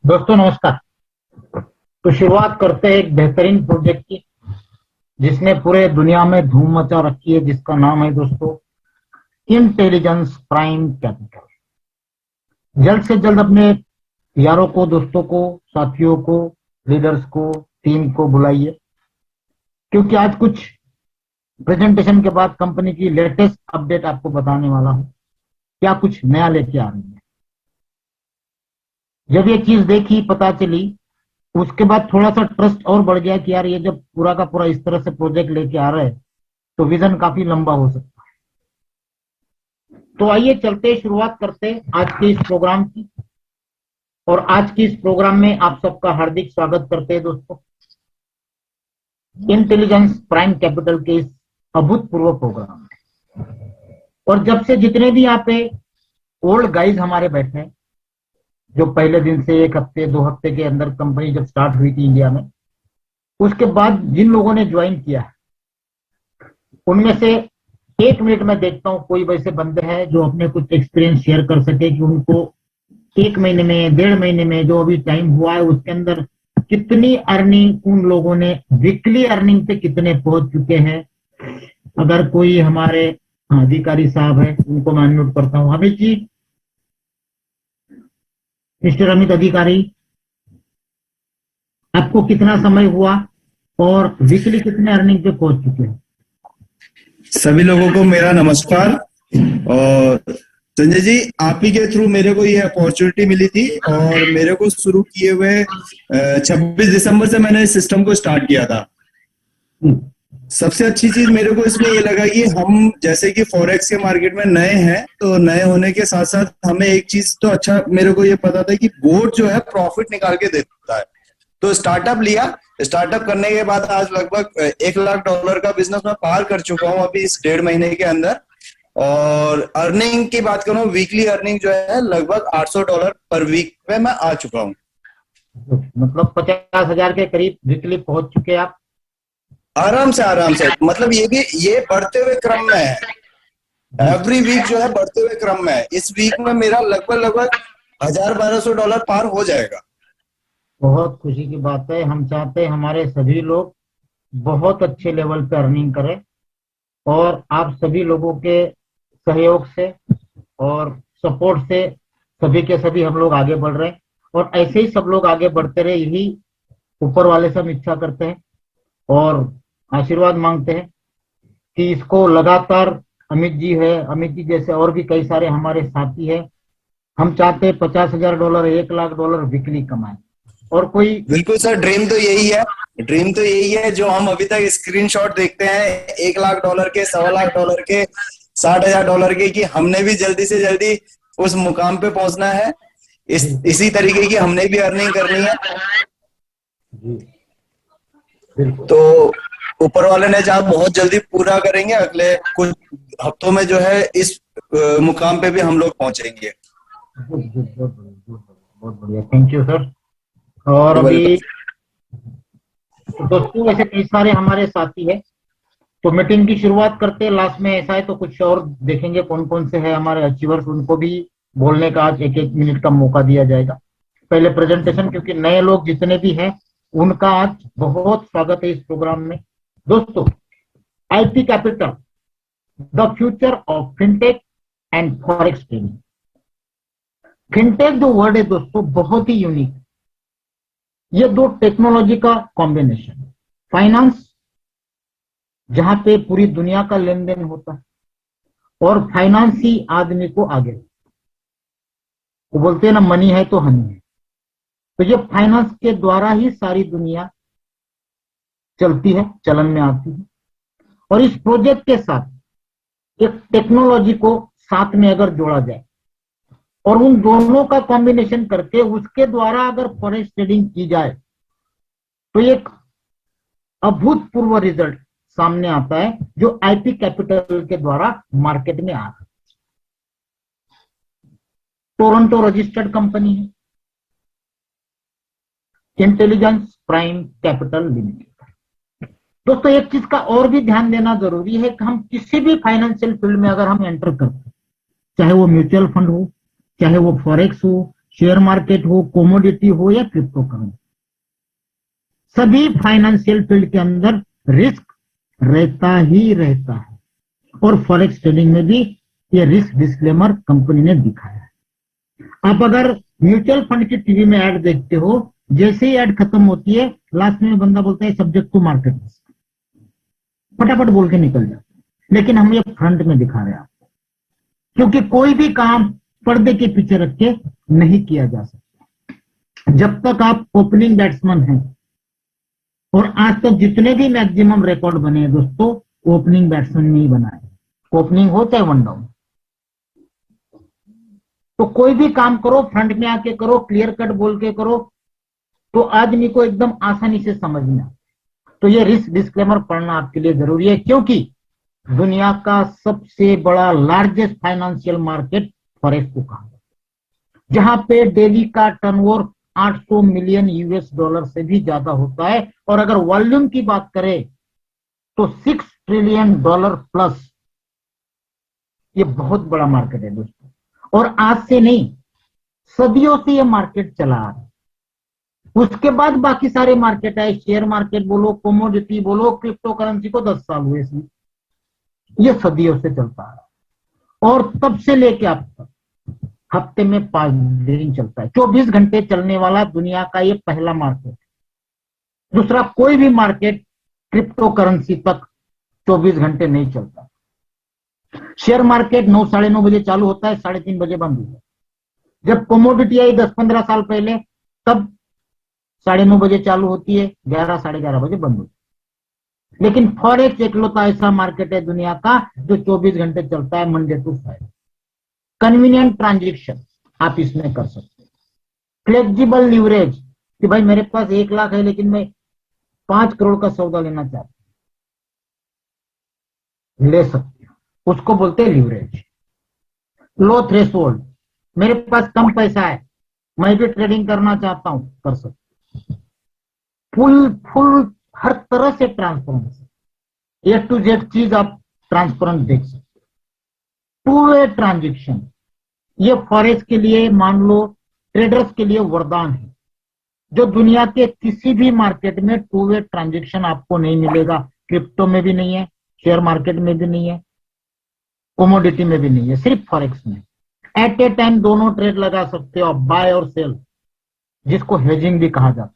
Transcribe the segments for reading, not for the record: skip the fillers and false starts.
दोस्तों नमस्कार। तो शुरुआत करते हैं एक बेहतरीन प्रोजेक्ट की जिसने पूरे दुनिया में धूम मचा रखी है, जिसका नाम है दोस्तों इंटेलिजेंस प्राइम कैपिटल। जल्द से जल्द अपने यारों को, दोस्तों को, साथियों को, लीडर्स को, टीम को बुलाइए, क्योंकि आज कुछ प्रेजेंटेशन के बाद कंपनी की लेटेस्ट अपडेट आपको बताने वाला हूं, क्या कुछ नया लेके आ रही है। जब ये चीज देखी, पता चली, उसके बाद थोड़ा सा ट्रस्ट और बढ़ गया कि यार ये जब पूरा का पूरा इस तरह से प्रोजेक्ट लेके आ रहे हैं तो विजन काफी लंबा हो सकता है। तो आइए चलते, शुरुआत करते आज के इस प्रोग्राम की। और आज की इस प्रोग्राम में आप सबका हार्दिक स्वागत करते हैं दोस्तों, इंटेलिजेंस प्राइम कैपिटल के इस अभूतपूर्व प्रोग्राम में। और जब से जितने भी यहाँ पे ओल्ड गाइज हमारे बैठे हैं, जो पहले दिन से 1 हफ्ते 2 हफ्ते के अंदर कंपनी जब स्टार्ट हुई थी इंडिया में, उसके बाद जिन लोगों ने ज्वाइन किया है, उनमें से 1 मिनट में देखता हूं कोई वैसे बंदे हैं जो अपने कुछ एक्सपीरियंस शेयर कर सके कि उनको 1 महीने में, 1.5 महीने में जो अभी टाइम हुआ है उसके अंदर कितनी अर्निंग उन लोगों ने, वीकली अर्निंग पे कितने पहुंच चुके हैं। अगर कोई हमारे अधिकारी साहब है उनको मैं अनम्यूट करता हूँ। अमित जी, मिस्टर अमित अधिकारी, आपको कितना समय हुआ और वीकली कितने अर्निंग पे पहुंच चुके हैं? सभी लोगों को मेरा नमस्कार। और संजय जी, आप ही के थ्रू मेरे को ये अपॉर्चुनिटी मिली थी और मेरे को शुरू किए हुए 26 दिसंबर से मैंने इस सिस्टम को स्टार्ट किया था। सबसे अच्छी चीज मेरे को इसमें ये लगा कि हम जैसे कि फॉरेक्स के मार्केट में नए हैं, तो नए होने के साथ साथ हमें एक चीज तो अच्छा मेरे को ये पता था कि बोर्ड जो है प्रॉफिट निकाल के देता है। तो स्टार्टअप लिया। स्टार्टअप करने के बाद आज लगभग $1 लाख का बिजनेस मैं पार कर चुका हूं अभी इस 1.5 महीने के अंदर। और अर्निंग की बात करूं, वीकली अर्निंग जो है लगभग $800 पर वीक पे मैं आ चुका हूं। मतलब 50,000 के करीब वीकली पहुंच चुके आप? आराम से मतलब ये भी ये बढ़ते हुए क्रम में है। एवरी वीक जो है बढ़ते हुए क्रम में है। इस वीक में मेरा लगभग $1,000-1,200 पार हो जाएगा। बहुत खुशी की बात है। हम चाहते हैं हमारे सभी लोग बहुत अच्छे लेवल पे अर्निंग करें, और आप सभी लोगों के सहयोग से और सपोर्ट से सभी के सभी हम लोग आगे बढ़ रहे हैं। और ऐसे ही सब लोग आगे बढ़ते रहे, यही ऊपर वाले से हम इच्छा करते हैं और आशीर्वाद मांगते हैं कि इसको लगातार, अमित जी है, अमित जी जैसे और भी कई सारे हमारे साथी हैं, हम चाहते हैं $50,000, $1,00,000 वीकली कमाएं। और कोई बिल्कुल सर, ड्रीम तो यही है जो हम अभी तक स्क्रीनशॉट देखते हैं $1,00,000 के, $1.25 के, $60,000 के, कि हमने भी जल्दी से जल्दी उस मुकाम पे पहुंचना है। इसी तरीके की हमने भी अर्निंग करनी है। तो ऊपर वाले ने चाहा बहुत जल्दी पूरा करेंगे, अगले कुछ हफ्तों में जो है इस मुकाम पे भी हम लोग पहुंचेंगे। बहुत बढ़िया, थैंक यू सर। और अभी दोस्तों वैसे कई सारे हमारे साथी हैं, तो मीटिंग की शुरुआत करते हैं। लास्ट में ऐसा है तो कुछ और देखेंगे कौन कौन से हैं हमारे अचीवर्स, उनको भी बोलने का आज 1-1 मिनट का मौका दिया जाएगा। पहले प्रेजेंटेशन, क्योंकि नए लोग जितने भी हैं उनका आज बहुत स्वागत है इस प्रोग्राम में। दोस्तों, IP capital, the future of fintech and forex trading. Fintech जो वर्ड है दोस्तों बहुत ही यूनिक है। ये दो टेक्नोलॉजी का कॉम्बिनेशन, फाइनेंस जहां पे पूरी दुनिया का लेन देन होता है, और फाइनेंस ही आदमी को आगे, वो बोलते हैं ना, मनी है तो हनी है। तो ये फाइनेंस के द्वारा ही सारी दुनिया चलती है, चलन में आती है। और इस प्रोजेक्ट के साथ एक टेक्नोलॉजी को साथ में अगर जोड़ा जाए और उन दोनों का कॉम्बिनेशन करके उसके द्वारा अगर फॉरेक्स ट्रेडिंग की जाए, तो एक अभूतपूर्व रिजल्ट सामने आता है जो आईपी कैपिटल के द्वारा मार्केट में आ रहा है। टोरंटो रजिस्टर्ड कंपनी है इंटेलिजेंस प्राइम कैपिटल लिमिटेड। दोस्तों, एक चीज का और भी ध्यान देना जरूरी है कि हम किसी भी फाइनेंशियल फील्ड में अगर हम एंटर करते हैं, चाहे वो म्यूचुअल फंड हो, चाहे वो फॉरेक्स हो, शेयर मार्केट हो, कमोडिटी हो या क्रिप्टो करेंसी, सभी फाइनेंशियल फील्ड के अंदर रिस्क रहता ही रहता है। और फॉरेक्स ट्रेडिंग में भी ये रिस्क डिस्क्लेमर कंपनी ने दिखाया है। आप अगर म्यूचुअल फंड की टीवी में ऐड देखते हो, जैसे ही ऐड खत्म होती है लास्ट में बंदा बोलता है सब्जेक्ट टू मार्केट रिस्क, फटाफट बोल के निकल जाता है। लेकिन हम ये फ्रंट में दिखा रहे हैं आपको, क्योंकि कोई भी काम पर्दे के पीछे रख के नहीं किया जा सकता। जब तक आप ओपनिंग बैट्समैन हैं, और आज तक जितने भी मैक्सिमम रिकॉर्ड बने हैं दोस्तों, ओपनिंग बैट्समैन में ही बनाए, ओपनिंग हो चाहे वन डाउन। तो कोई भी काम करो फ्रंट में आके करो, क्लियर कट बोल के करो, तो आदमी को एकदम आसानी से समझना। तो ये रिस्क डिस्क्लेमर पढ़ना आपके लिए जरूरी है, क्योंकि दुनिया का सबसे बड़ा लार्जेस्ट फाइनेंशियल मार्केट फॉरेक्स को कहा, जहां पे डेली का टर्नओवर 800 मिलियन यूएस डॉलर से भी ज्यादा होता है। और अगर वॉल्यूम की बात करें तो 6 ट्रिलियन डॉलर प्लस, ये बहुत बड़ा मार्केट है दोस्तों। और आज से नहीं, सदियों से ये मार्केट चला आ रहा है। उसके बाद बाकी सारे मार्केट है, शेयर मार्केट बोलो, कमोडिटी बोलो, क्रिप्टो करेंसी को 10 साल हुए इसमें, ये सदियों से चलता आ रहा है। और तब से लेके अब तक हफ्ते में 5 दिन चलता है, 24 घंटे चलने वाला दुनिया का ये पहला मार्केट है। दूसरा कोई भी मार्केट क्रिप्टो करेंसी तक 24 घंटे नहीं चलता। शेयर मार्केट 9 साढ़े 9 बजे चालू होता है, 3:30 बजे बंद होता है। जब कमोडिटी आई 10-15 साल पहले, तब 9:30 बजे चालू होती है, 11 साढ़े 11 बजे बंद होती है। लेकिन फॉरेक्स एकलौता ऐसा मार्केट है दुनिया का जो 24 घंटे चलता है, Monday to Friday. Convenient transaction आप इसमें कर सकते हैं। फ्लेक्सिबल लीवरेज, कि भाई मेरे पास 1 लाख है लेकिन मैं 5 करोड़ का सौदा लेना चाहता हूं, ले सकते हैं, उसको बोलते हैं लीवरेज। लो थ्रेशोल्ड, मेरे पास कम पैसा है, मैं भी ट्रेडिंग करना चाहता हूं, कर सकते हैं। फुल हर तरह से ट्रांसपेरेंसी, ए टू जेड चीज आप ट्रांसपेरेंट देख सकते हैं। टू वे ट्रांजेक्शन, ये फॉरेक्स के लिए, मान लो ट्रेडर्स के लिए वरदान है, जो दुनिया के किसी भी मार्केट में टू वे ट्रांजेक्शन आपको नहीं मिलेगा। क्रिप्टो में भी नहीं है, शेयर मार्केट में भी नहीं है, कमोडिटी में भी नहीं है, सिर्फ फॉरेक्स में। एट ए टाइम दोनों ट्रेड लगा सकते हो आप, बाय और सेल, जिसको हेजिंग भी कहा जाता है।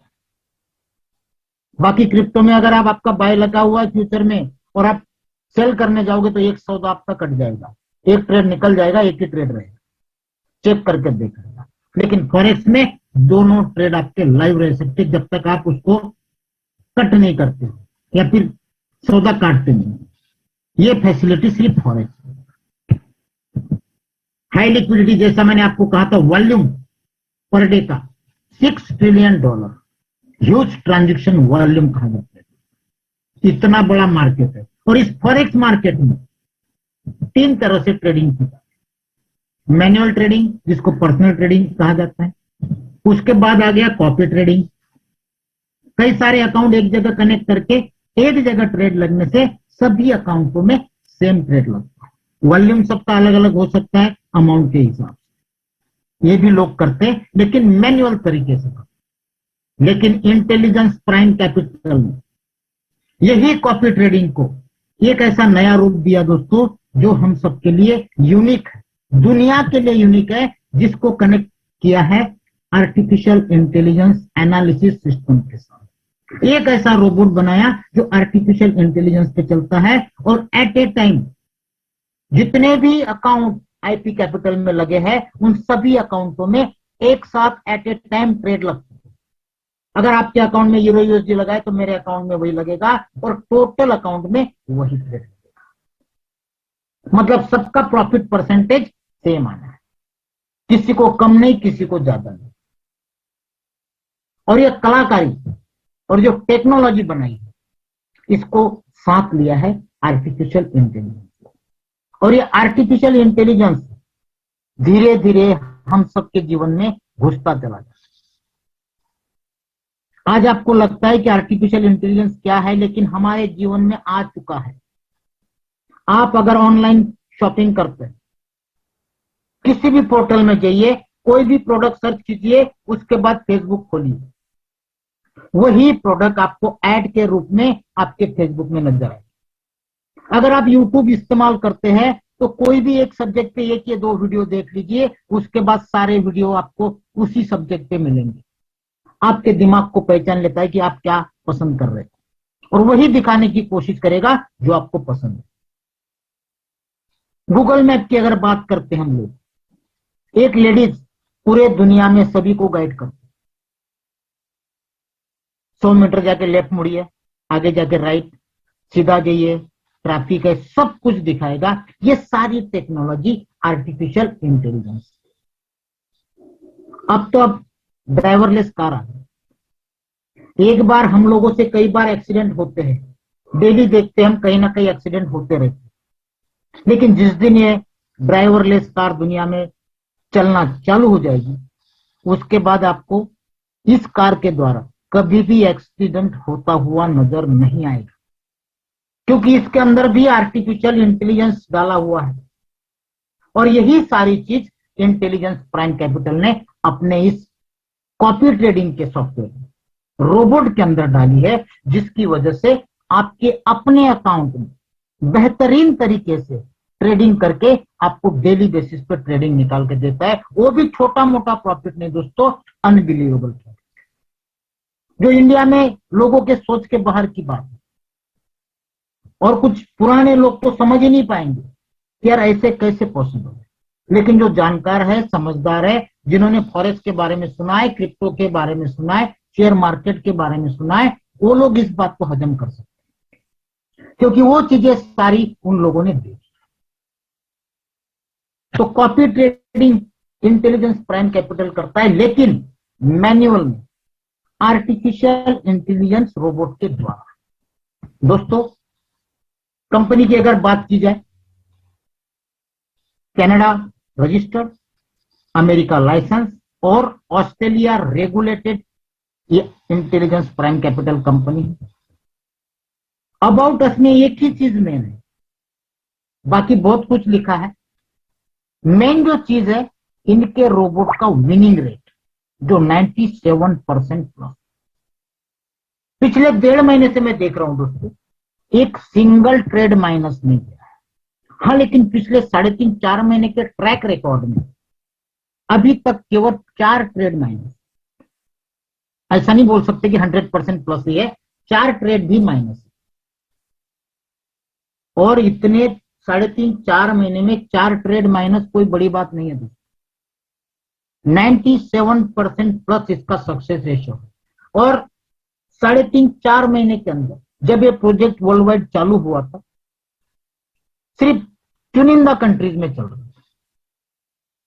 बाकी क्रिप्टो में अगर आपका बाय लगा हुआ है फ्यूचर में और आप सेल करने जाओगे तो एक सौदा आपका कट जाएगा, एक ट्रेड निकल जाएगा, एक ही ट्रेड रहेगा, चेक करके देख लेगा। लेकिन फॉरेक्स में दोनों ट्रेड आपके लाइव रह सकते जब तक आप उसको कट नहीं करते हो या फिर सौदा काटते नहीं। ये फैसिलिटी सिर्फ फॉरेक्स। हाई लिक्विडिटी, जैसा मैंने आपको कहा था, वॉल्यूम पर डे का 6 trillion dollar, huge transaction volume कहा जाता है। इतना बड़ा मार्केट है। और इस फॉरेक्स मार्केट में 3 तरह से ट्रेडिंग की जाती है। मैनुअल ट्रेडिंग, जिसको पर्सनल ट्रेडिंग कहा जाता है। उसके बाद आ गया कॉपी ट्रेडिंग, कई सारे अकाउंट एक जगह कनेक्ट करके एक जगह ट्रेड लगने से सभी अकाउंटों में सेम ट्रेड लगता है। वॉल्यूम सबका अलग अलग हो सकता है अमाउंट के हिसाब से, ये भी लोग करते हैं लेकिन मैनुअल तरीके से। लेकिन इंटेलिजेंस प्राइम कैपिटल ने यही कॉपी ट्रेडिंग को एक ऐसा नया रूप दिया दोस्तों, जो हम सबके लिए यूनिक है, दुनिया के लिए यूनिक है, जिसको कनेक्ट किया है आर्टिफिशियल इंटेलिजेंस एनालिसिस सिस्टम के साथ। एक ऐसा रोबोट बनाया जो आर्टिफिशियल इंटेलिजेंस पे चलता है और एट ए टाइम जितने भी अकाउंट आईपी कैपिटल में लगे हैं उन सभी अकाउंटों में एक साथ एट ए टाइम ट्रेड लगता है। अगर आपके अकाउंट में यूरो यूएसडी लगा है तो मेरे अकाउंट में वही लगेगा और टोटल अकाउंट में वही ट्रेड लगेगा। मतलब सबका प्रॉफिट परसेंटेज सेम आना है, किसी को कम नहीं, किसी को ज्यादा नहीं। और ये कलाकारी और जो टेक्नोलॉजी बनाई है, इसको साथ लिया है आर्टिफिशियल इंटेलिजेंस। और ये आर्टिफिशियल इंटेलिजेंस धीरे धीरे हम सबके जीवन में घुसता चला जाता है। आज आपको लगता है कि आर्टिफिशियल इंटेलिजेंस क्या है, लेकिन हमारे जीवन में आ चुका है। आप अगर ऑनलाइन शॉपिंग करते हैं, किसी भी पोर्टल में जाइए, कोई भी प्रोडक्ट सर्च कीजिए, उसके बाद फेसबुक खोलिए, वही प्रोडक्ट आपको ऐड के रूप में आपके फेसबुक में नजर आएगा। अगर आप यूट्यूब इस्तेमाल करते हैं तो कोई भी एक सब्जेक्ट पे एक या दो वीडियो देख लीजिए, उसके बाद सारे वीडियो आपको उसी सब्जेक्ट पे मिलेंगे। आपके दिमाग को पहचान लेता है कि आप क्या पसंद कर रहे हैं और वही दिखाने की कोशिश करेगा जो आपको पसंद है। गूगल मैप की अगर बात करते हैं हम लोग, एक लेडीज पूरे दुनिया में सभी को गाइड करती है। 100 मीटर जाके लेफ्ट मुड़िए, आगे जाके राइट, सीधा जाइए, ट्रैफिक है, सब कुछ दिखाएगा। ये सारी टेक्नोलॉजी आर्टिफिशियल इंटेलिजेंस। अब ड्राइवरलेस कार आ गई। एक बार हम लोगों से कई बार एक्सीडेंट होते हैं, डेली देखते हैं हम, कहीं ना कहीं एक्सीडेंट होते रहते हैं। लेकिन जिस दिन ये ड्राइवरलेस कार दुनिया में चलना चालू हो जाएगी, उसके बाद आपको इस कार के द्वारा कभी भी एक्सीडेंट होता हुआ नजर नहीं आएगा, क्योंकि इसके अंदर भी आर्टिफिशियल इंटेलिजेंस डाला हुआ है। और यही सारी चीज इंटेलिजेंस प्राइम कैपिटल ने अपने इस कॉपी ट्रेडिंग के सॉफ्टवेयर रोबोट के अंदर डाली है, जिसकी वजह से आपके अपने अकाउंट में बेहतरीन तरीके से ट्रेडिंग करके आपको डेली बेसिस पर ट्रेडिंग निकाल के देता है। वो भी छोटा मोटा प्रॉफिट नहीं दोस्तों, अनबिलीवेबल प्रॉफिट, जो इंडिया में लोगों के सोच के बाहर की बात है। और कुछ पुराने लोग तो समझ ही नहीं पाएंगे कि यार ऐसे कैसे पॉसिबल है, लेकिन जो जानकार है, समझदार है, जिन्होंने फॉरेक्स के बारे में सुना है, क्रिप्टो के बारे में सुना है, शेयर मार्केट के बारे में सुना है, वो लोग इस बात को हजम कर सकते हैं, क्योंकि वो चीजें सारी उन लोगों ने देखी। तो copy trading intelligence prime capital करता है, लेकिन मैन्युअल में, आर्टिफिशियल इंटेलिजेंस रोबोट के द्वारा। दोस्तों, कंपनी की अगर बात की जाए, कनाडा रजिस्टर्ड, अमेरिका लाइसेंस और ऑस्ट्रेलिया रेगुलेटेड ये इंटेलिजेंस प्राइम कैपिटल कंपनी है। अबाउट अस में एक ही चीज मेन है, बाकी बहुत कुछ लिखा है। मेन जो चीज है, इनके रोबोट का विनिंग रेट जो 97% प्लस। पिछले 1.5 महीने से मैं देख रहा हूं दोस्तों, एक सिंगल ट्रेड माइनस नहीं गया है। हाँ, लेकिन पिछले 3.5-4 महीने के ट्रैक रिकॉर्ड में अभी तक केवल 4 ट्रेड माइनस। ऐसा नहीं बोल सकते कि 100% प्लस ही है, 4 ट्रेड भी माइनस है। और इतने 3.5-4 महीने में 4 ट्रेड माइनस कोई बड़ी बात नहीं है दोस्तों। 97% प्लस इसका सक्सेस रेशियो है। और 3.5-4 महीने के अंदर जब ये प्रोजेक्ट वर्ल्ड वाइड चालू हुआ था, सिर्फ चुनिंदा कंट्रीज में चल रहा था,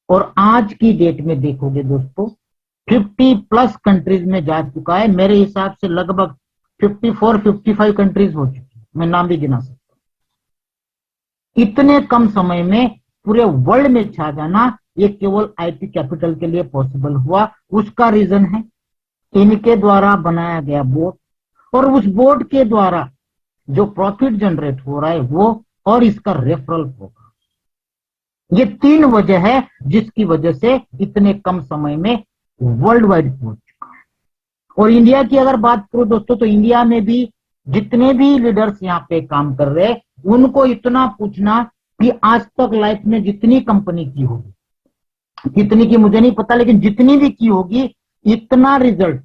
और आज की डेट में देखोगे दोस्तों 50+ कंट्रीज में जा चुका है। मेरे हिसाब से लगभग 54-55 कंट्रीज हो चुकी है, मैं नाम भी गिना सकता हूं। इतने कम समय में पूरे वर्ल्ड में छा जाना, ये केवल आईटी कैपिटल के लिए पॉसिबल हुआ। उसका रीजन है इनके द्वारा बनाया गया बोर्ड, और उस बोर्ड के द्वारा जो प्रॉफिट जनरेट हो रहा है वो, और इसका रेफरल प्रोग्राम। ये 3 वजह है जिसकी वजह से इतने कम समय में वर्ल्ड वाइड पहुंच चुका है। और इंडिया की अगर बात करूं दोस्तों, तो इंडिया में भी जितने भी लीडर्स यहाँ पे काम कर रहे हैं, उनको इतना पूछना कि आज तक लाइफ में जितनी कंपनी की होगी, कितनी की मुझे नहीं पता, लेकिन जितनी भी की होगी, इतना रिजल्ट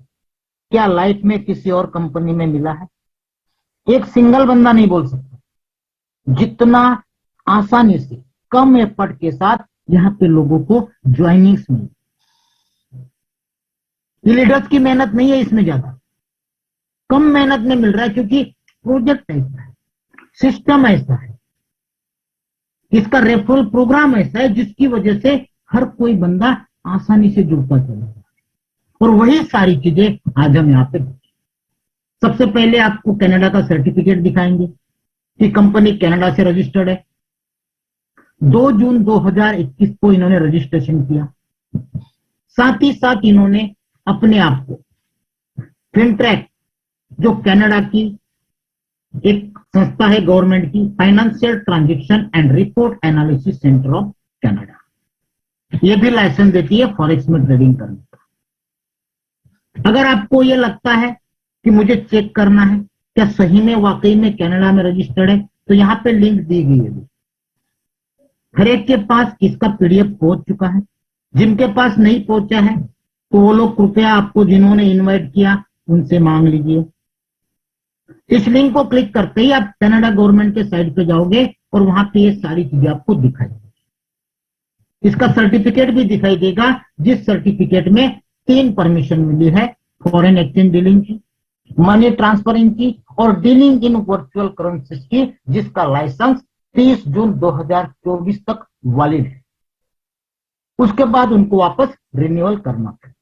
क्या लाइफ में किसी और कंपनी में मिला है? एक सिंगल बंदा नहीं बोल सकता जितना आसानी से कम एफर्ट के साथ यहाँ पे लोगों को ज्वाइनिंग्स मिली। ये लीडर्स की मेहनत नहीं है, इसमें ज्यादा कम मेहनत में मिल रहा है, क्योंकि प्रोजेक्ट ऐसा है, सिस्टम ऐसा है, इसका रेफरल प्रोग्राम ऐसा है, जिसकी वजह से हर कोई बंदा आसानी से जुड़ता चला जाए। और वही सारी चीजें आज हम यहाँ पे। सबसे पहले आपको कनाडा का सर्टिफिकेट दिखाएंगे कि कंपनी कनाडा से रजिस्टर्ड है। 2 जून 2021 को इन्होंने रजिस्ट्रेशन किया। साथ ही साथ इन्होंने अपने आप को फिनट्रैक, जो कनाडा की एक संस्था है गवर्नमेंट की, financial transaction and report analysis centre of Canada, ये भी लाइसेंस देती है फॉरेक्स में ट्रेडिंग करने का। अगर आपको ये लगता है कि मुझे चेक करना है क्या सही में वाकई में कनाडा में रजिस्टर्ड है, तो यहाँ पे लिंक दी गई है। हर एक के पास इसका पीडीएफ पहुंच चुका है। जिनके पास नहीं पहुंचा है तो वो लोग कृपया आपको जिन्होंने इनवाइट किया उनसे मांग लीजिए। इस लिंक को क्लिक करते ही आप कनाडा गवर्नमेंट के साइट पे जाओगे और वहां पे ये सारी चीजें आपको दिखाई देगी। इसका सर्टिफिकेट भी दिखाई देगा, जिस सर्टिफिकेट में 3 परमिशन मिली है, फॉरेन एक्सचेंज डीलिंग की, मनी ट्रांसफरिंग की और डीलिंग इन वर्चुअल करेंसीज की, जिसका लाइसेंस 30 जून 2024 तक वैलिड है। उसके बाद उनको वापस रिन्यूअल करना है।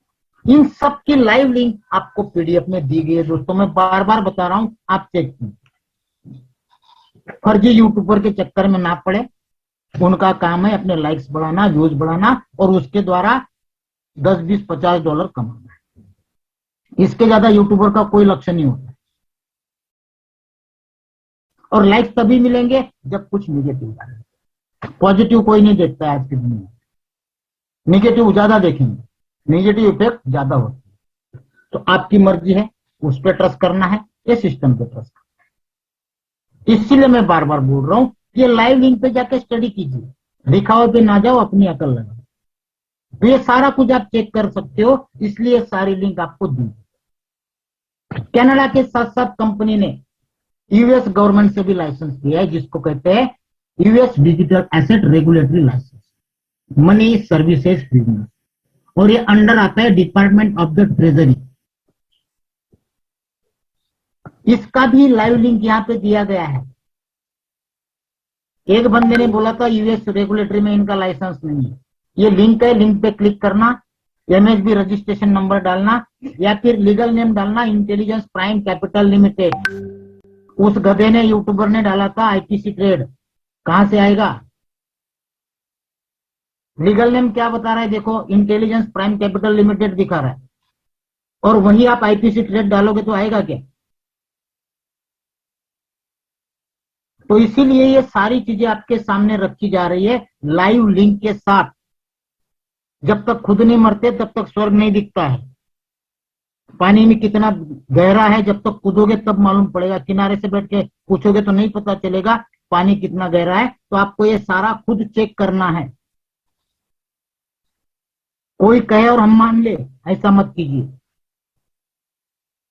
इन सब की लाइव लिंक आपको पीडीएफ में दी गई है दोस्तों। मैं बार बार बता रहा हूं, आप चेक कीजिए। फर्जी यूट्यूबर के चक्कर में ना पड़े। उनका काम है अपने लाइक्स बढ़ाना, व्यूज बढ़ाना और उसके द्वारा 10, 20, $50 कमाना है। इसके ज्यादा यूट्यूबर का कोई लक्ष्य नहीं होता। और लाइक्स तभी मिलेंगे जब कुछ निगेटिव आए। पॉजिटिव कोई नहीं देखता है आज की दुनिया में, निगेटिव ज्यादा देखेंगे, निगेटिव इफेक्ट ज्यादा होता है। तो आपकी मर्जी है, उस पर ट्रस्ट करना है या सिस्टम पे ट्रस्ट करना है। इसीलिए मैं बार बार बोल रहा हूं, ये लाइव लिंक पे जाके स्टडी कीजिए, दिखावे पे ना जाओ, अपनी अकल लगाओ। तो ये सारा कुछ आप चेक कर सकते हो, इसलिए सारी लिंक आपको दी। कनाडा के साथ साथ कंपनी ने यूएस गवर्नमेंट से भी लाइसेंस लिया है, जिसको कहते हैं US digital asset regulatory licence, money services business, और ये अंडर आता है डिपार्टमेंट ऑफ द ट्रेजरी। इसका भी लाइव लिंक यहाँ पे दिया गया है। एक बंदे ने बोला था यूएस रेगुलेटरी में इनका लाइसेंस नहीं है। ये लिंक है, लिंक पे क्लिक करना, एमएसबी रजिस्ट्रेशन नंबर डालना या फिर लीगल नेम डालना, इंटेलिजेंस प्राइम कैपिटल लिमिटेड। उस गधे ने, यूट्यूबर ने डाला था आईपीसी ट्रेड, कहां से आएगा? लीगल नेम क्या बता रहा है देखो, इंटेलिजेंस प्राइम कैपिटल लिमिटेड दिखा रहा है, और वही आप आईपीसी ट्रेड डालोगे तो आएगा क्या? तो इसीलिए ये सारी चीजें आपके सामने रखी जा रही है लाइव लिंक के साथ। जब तक खुद नहीं मरते तब तक स्वर्ग नहीं दिखता है। पानी में कितना गहरा है, जब तक कूदोगे तब मालूम पड़ेगा। किनारे से बैठ के पूछोगे तो नहीं पता चलेगा पानी कितना गहरा है। तो आपको ये सारा खुद चेक करना है। कोई कहे और हम मान ले, ऐसा मत कीजिए।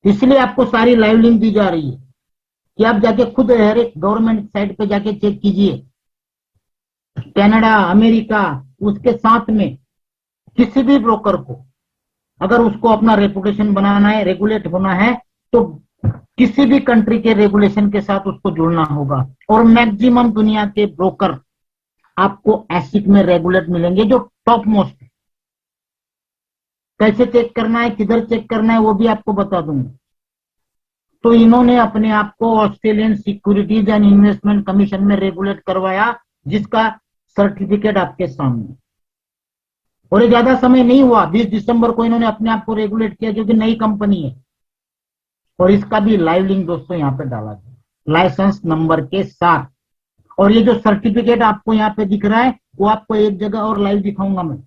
इसलिए आपको सारी लाइव लिंक दी जा रही है कि आप जाके खुद हर एक गवर्नमेंट साइट पे जाके चेक कीजिए। कनाडा, अमेरिका, उसके साथ में किसी भी ब्रोकर को अगर उसको अपना रेपुटेशन बनाना है, रेगुलेट होना है, तो किसी भी कंट्री के रेगुलेशन के साथ उसको जुड़ना होगा। और मैक्सिमम दुनिया के ब्रोकर आपको एसिक में रेगुलेट मिलेंगे जो टॉप मोस्ट है। कैसे चेक करना है, किधर चेक करना है, वो भी आपको बता दूंगा। तो इन्होंने अपने आप को Australian securities and investment commission में रेगुलेट करवाया, जिसका सर्टिफिकेट आपके सामने। और ये ज्यादा समय नहीं हुआ, 20 दिसंबर को इन्होंने अपने आप को रेगुलेट किया, जो कि नई कंपनी है। और इसका भी लाइव लिंक दोस्तों यहाँ पे डाला गया, लाइसेंस नंबर के साथ। और ये जो सर्टिफिकेट आपको यहाँ पे दिख रहा है, वो आपको एक जगह और लाइव दिखाऊंगा मैं,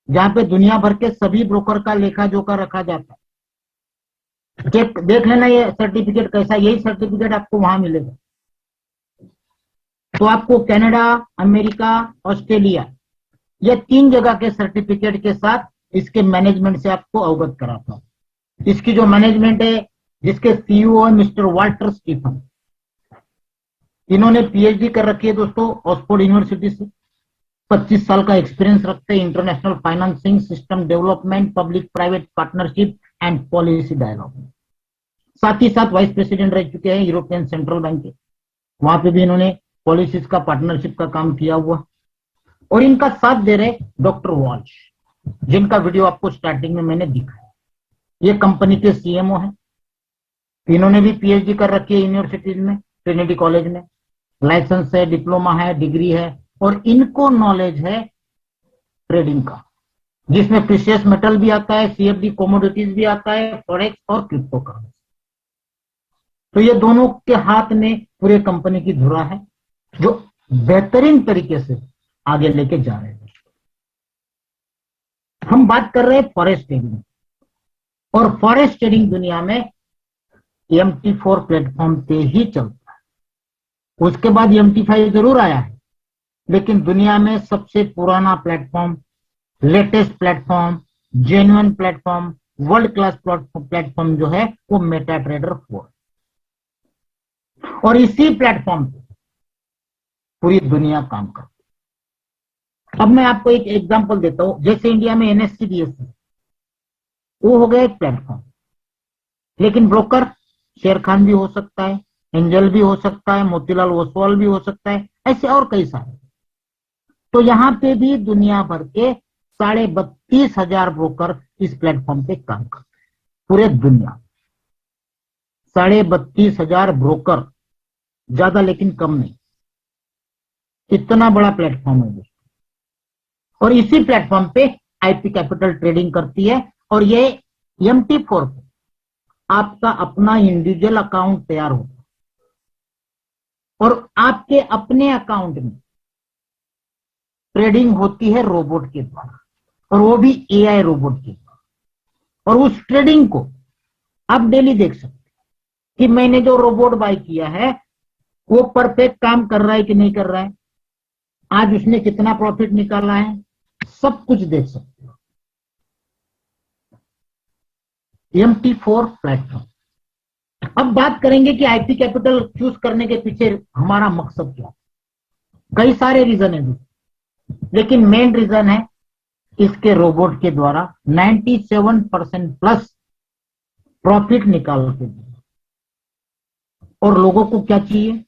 जहाँ पे दुनिया भर के सभी ब्रोकर का लेखा जोखा रखा जाता है। चेक देख लेना ये सर्टिफिकेट कैसा, यही सर्टिफिकेट आपको वहां मिलेगा। तो आपको कनाडा, अमेरिका, ऑस्ट्रेलिया, ये 3 जगह के सर्टिफिकेट के साथ इसके मैनेजमेंट से आपको अवगत कराता हूं। इसकी जो मैनेजमेंट है, जिसके सीईओ है मिस्टर वाल्टर स्टीफन, इन्होंने पीएचडी कर रखी है दोस्तों ऑक्सफोर्ड यूनिवर्सिटी से। 25 साल का एक्सपीरियंस रखते हैं international financing, system development, public private partnership and policy dialogue में। साथ ही साथ वाइस प्रेसिडेंट रह चुके हैं यूरोपियन सेंट्रल बैंक के, वहां पे भी इन्होंने पॉलिसीज का, पार्टनरशिप का काम किया हुआ। और इनका साथ दे रहे डॉक्टर वॉल्श, जिनका वीडियो आपको स्टार्टिंग में मैंने दिखाया। ये कंपनी के सीएमओ हैं। इन्होंने भी पीएचडी कर रखी है यूनिवर्सिटीज में, ट्रिनिटी कॉलेज में। लाइसेंस है, डिप्लोमा है, डिग्री है, और इनको नॉलेज है ट्रेडिंग का, जिसमें प्रीशियस मेटल भी आता है, सीएफडी कमोडिटीज भी आता है, फॉरेक्स और क्रिप्टो करेंसी। तो ये दोनों के हाथ में पूरे कंपनी की धुरा है, जो बेहतरीन तरीके से आगे लेके जा रहे हैं। हम बात कर रहे हैं फॉरेक्स ट्रेडिंग, और फॉरेक्स ट्रेडिंग दुनिया में MT4 प्लेटफॉर्म पे ही चलता है। उसके बाद MT5 जरूर आया है, लेकिन दुनिया में सबसे पुराना platform, latest platform, genuine platform, world class platform जो है वो मेटा ट्रेडर 4, और इसी प्लेटफॉर्म पे पूरी दुनिया काम करती है। अब मैं आपको एक एग्जांपल देता हूं, जैसे इंडिया में NSE BSE, वो हो गया एक प्लेटफॉर्म, लेकिन ब्रोकर शेर खान भी हो सकता है, एंजल भी हो सकता है, मोतीलाल ओसवाल भी हो सकता है, ऐसे और कई सारे। तो यहां पे भी दुनिया भर के 32,500 ब्रोकर इस प्लेटफॉर्म पे काम करते हैं, पूरे दुनिया 32,500 ब्रोकर, ज्यादा लेकिन कम नहीं, इतना बड़ा प्लेटफॉर्म है दोस्तों। और इसी प्लेटफॉर्म पे IP कैपिटल ट्रेडिंग करती है, और ये MT4 पे आपका अपना इंडिविजुअल अकाउंट तैयार होता है, और आपके अपने अकाउंट में ट्रेडिंग होती है रोबोट के द्वारा, और वो भी AI रोबोट के द्वारा। और उस ट्रेडिंग को आप डेली देख सकते हैं कि मैंने जो रोबोट बाय किया है वो परफेक्ट काम कर रहा है कि नहीं कर रहा है, आज उसने कितना प्रॉफिट निकाला है, सब कुछ देख सकते हो। MT4 platform. अब बात करेंगे कि IP कैपिटल चूज करने के पीछे हमारा मकसद क्या है। कई सारे रीजन है, लेकिन मेन रीजन है इसके रोबोट के द्वारा 97% प्लस प्रॉफिट निकाल के दिया। और लोगों को क्या चाहिए,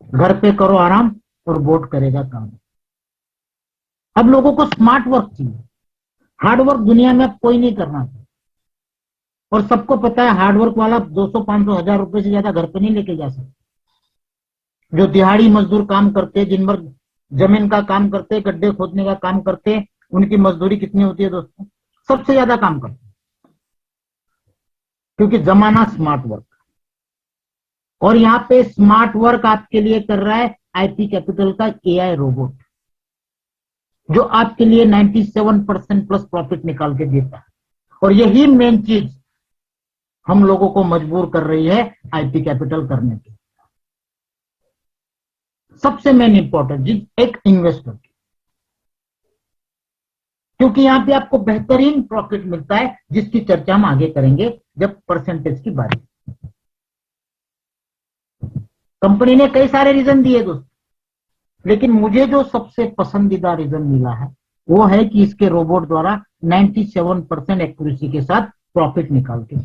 घर पे करो आराम और बोट करेगा काम। अब लोगों को स्मार्ट वर्क चाहिए, हार्ड वर्क दुनिया में अब कोई नहीं करना चाहिए, और सबको पता है हार्ड वर्क वाला 200, 500, 1000 रुपए से ज्यादा घर पे नहीं लेके जा सकते। जो दिहाड़ी मजदूर काम करते, दिन भर जमीन का काम करते, गड्ढे खोदने का काम करते, उनकी मजदूरी कितनी होती है दोस्तों, सबसे ज्यादा काम करते, क्योंकि जमाना स्मार्ट वर्क। और यहाँ पे स्मार्ट वर्क आपके लिए कर रहा है IP कैपिटल का AI रोबोट, जो आपके लिए 97% प्लस प्रॉफिट निकाल के देता है। और यही मेन चीज हम लोगों को मजबूर कर रही है IP कैपिटल करने की, सबसे मेन इंपॉर्टेंट चीज एक इन्वेस्टर की, क्योंकि यहाँ पे आपको बेहतरीन प्रॉफिट मिलता है, जिसकी चर्चा हम आगे करेंगे जब परसेंटेज की बारी। कंपनी ने कई सारे रीजन दिए दोस्तों, लेकिन मुझे जो सबसे पसंदीदा रीजन मिला है वो है कि इसके रोबोट द्वारा 97% एक्यूरेसी के साथ प्रॉफिट निकाल के।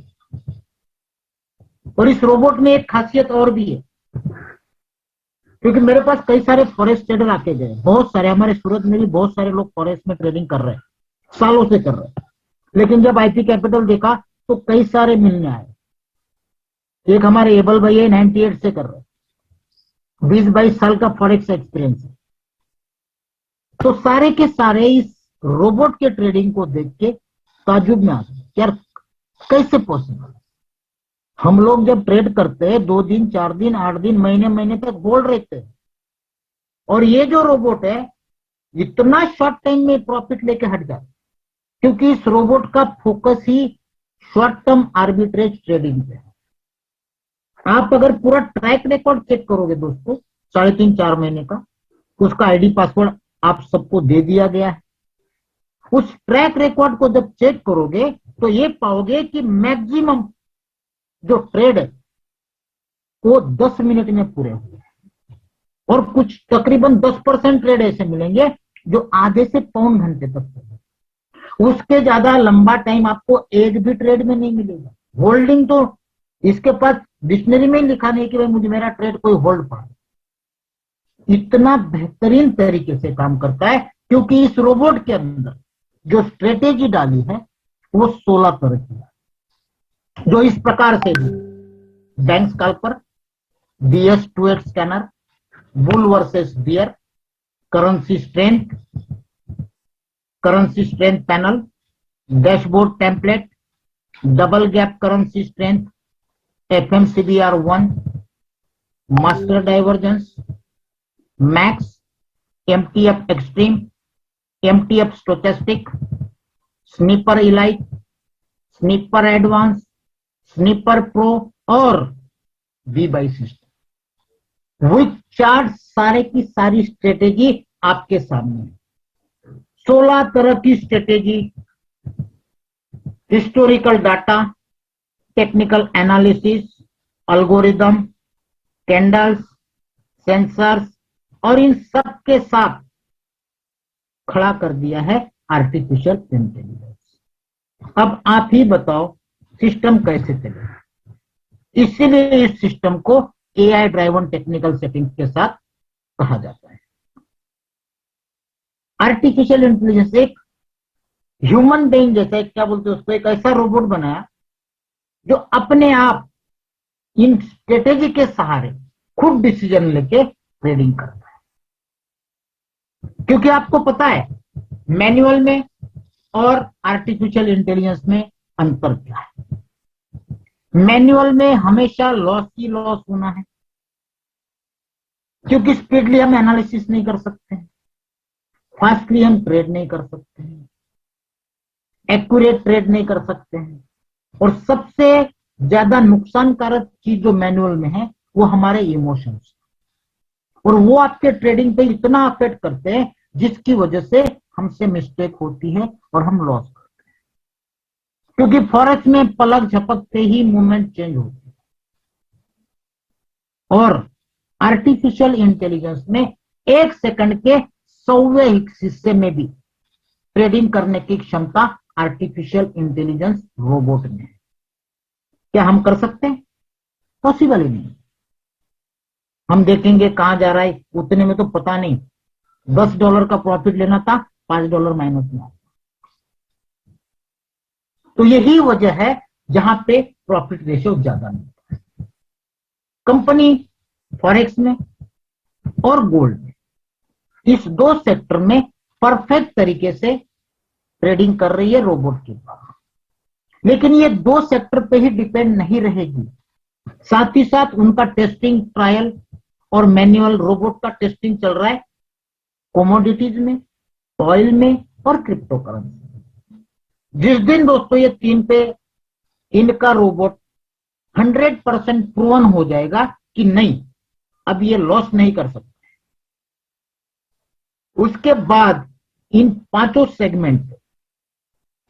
और इस रोबोट में एक खासियत और भी है, क्योंकि मेरे पास कई सारे फॉरेस्ट ट्रेडर आके गए, बहुत सारे, हमारे सूरत में भी बहुत सारे लोग फॉरेस्ट में ट्रेडिंग कर रहे हैं, सालों से कर रहे हैं, लेकिन जब IP कैपिटल देखा तो कई सारे मिलने आए। एक हमारे एबल भाई है, 98 से कर रहे हैं, 20-22 साल का फॉरेक्स एक्सपीरियंस है। तो सारे के सारे इस रोबोट के ट्रेडिंग को देख के ताजुब में आ गए, यार कैसे पॉसिबल। हम लोग जब ट्रेड करते हैं 2 दिन, 4 दिन, 8 दिन, महीने महीने तक बोल रहते हैं, और ये जो रोबोट है इतना शॉर्ट टाइम में प्रॉफिट लेके हट जाता है, क्योंकि इस रोबोट का फोकस ही शॉर्ट टर्म आर्बिट्रेज ट्रेडिंग पे है। आप अगर पूरा ट्रैक रिकॉर्ड चेक करोगे दोस्तों 3.5-4 महीने का, उसका ID पासवर्ड आप सबको दे दिया गया है। उस ट्रैक रिकॉर्ड को जब चेक करोगे तो ये पाओगे कि मैक्सिमम जो ट्रेड है वो 10 मिनट में पूरे हुए, और कुछ तकरीबन 10% ट्रेड ऐसे मिलेंगे जो आधे से पौन घंटे तक चलेंगे। उसके ज्यादा लंबा टाइम आपको एक भी ट्रेड में नहीं मिलेगा। होल्डिंग तो इसके पास डिक्शनरी में ही लिखा नहीं कि भाई मुझे मेरा ट्रेड कोई होल्ड पड़ा। इतना बेहतरीन तरीके से काम करता है, क्योंकि इस रोबोट के अंदर जो स्ट्रेटेजी डाली है वो 16 तरह की है, जो इस प्रकार से bank scalper, BS2X scanner, bull versus bear, currency strength panel, dashboard template, double gap currency strength, FMCBR1, master divergence, max, MTF extreme, MTF stochastic, sniper elite, sniper advance, sniper pro और V सिस्टम। वो चार सारे की सारी strategy आपके सामने है। 16 तरह की strategy, historical data, technical analysis, algorithm, candles, sensors और इन सब के साथ खड़ा कर दिया है आर्टिफिशियल इंटेलिजेंस। अब आप ही बताओ सिस्टम कैसे चलेगा। इसीलिए इस सिस्टम को AI ड्राइवन टेक्निकल सेटिंग्स के साथ कहा जाता है। आर्टिफिशियल इंटेलिजेंस एक ह्यूमन बीइंग जैसा, एक क्या बोलते हैं उसको, एक ऐसा रोबोट बनाया जो अपने आप इन स्ट्रेटेजी के सहारे खुद डिसीजन लेके ट्रेडिंग करता है। क्योंकि आपको पता है मैनुअल में और आर्टिफिशियल इंटेलिजेंस में अंतर क्या है। मैनुअल में हमेशा लॉस की लॉस होना है, क्योंकि स्पीडली हम एनालिसिस नहीं कर सकते हैं, फास्टली हम ट्रेड नहीं कर सकते हैं, एक्यूरेट ट्रेड नहीं कर सकते हैं, और सबसे ज्यादा नुकसानकारक चीज जो मैनुअल में है वो हमारे इमोशंस, और वो आपके ट्रेडिंग पे इतना अफेक्ट करते हैं जिसकी वजह से हमसे मिस्टेक होती है और हम लॉस करते हैं। क्योंकि फॉरेक्स में पलक झपकते ही मूवमेंट चेंज होती है, और आर्टिफिशियल इंटेलिजेंस में 1 सेकंड के 100वें हिस्से में भी ट्रेडिंग करने की क्षमता आर्टिफिशियल इंटेलिजेंस रोबोट में है। क्या हम कर सकते हैं? पॉसिबल ही नहीं। हम देखेंगे कहां जा रहा है, उतने में तो पता नहीं, $10 का प्रॉफिट लेना था, $5 माइनस में। तो यही वजह है जहां पे प्रॉफिट रेशियो ज्यादा मिलता है। कंपनी फॉरेक्स में और गोल्ड में, इस 2 सेक्टर में परफेक्ट तरीके से ट्रेडिंग कर रही है रोबोट के द्वारा। लेकिन ये 2 सेक्टर पे ही डिपेंड नहीं रहेगी, साथ ही साथ उनका टेस्टिंग, ट्रायल और मैनुअल रोबोट का टेस्टिंग चल रहा है कमोडिटीज में, ऑयल में और क्रिप्टो करेंसी। जिस दिन दोस्तों ये 3 पे इनका रोबोट 100% प्रूवन हो जाएगा कि नहीं अब ये लॉस नहीं कर सकते, उसके बाद इन 5 सेगमेंट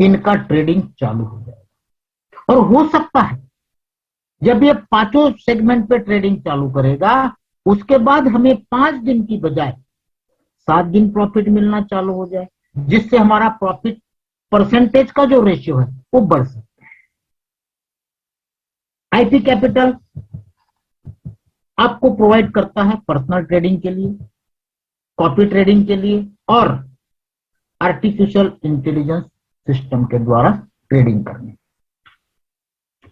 इनका ट्रेडिंग चालू हो जाएगा। और हो सकता है जब ये 5 सेगमेंट पे ट्रेडिंग चालू करेगा, उसके बाद हमें 5 दिन की बजाय 7 दिन प्रॉफिट मिलना चालू हो जाए, जिससे हमारा प्रॉफिट परसेंटेज का जो रेशियो है वो बढ़ सकता है। आईपी कैपिटल आपको प्रोवाइड करता है पर्सनल ट्रेडिंग के लिए, कॉपी ट्रेडिंग के लिए और आर्टिफिशियल इंटेलिजेंस सिस्टम के द्वारा ट्रेडिंग करने।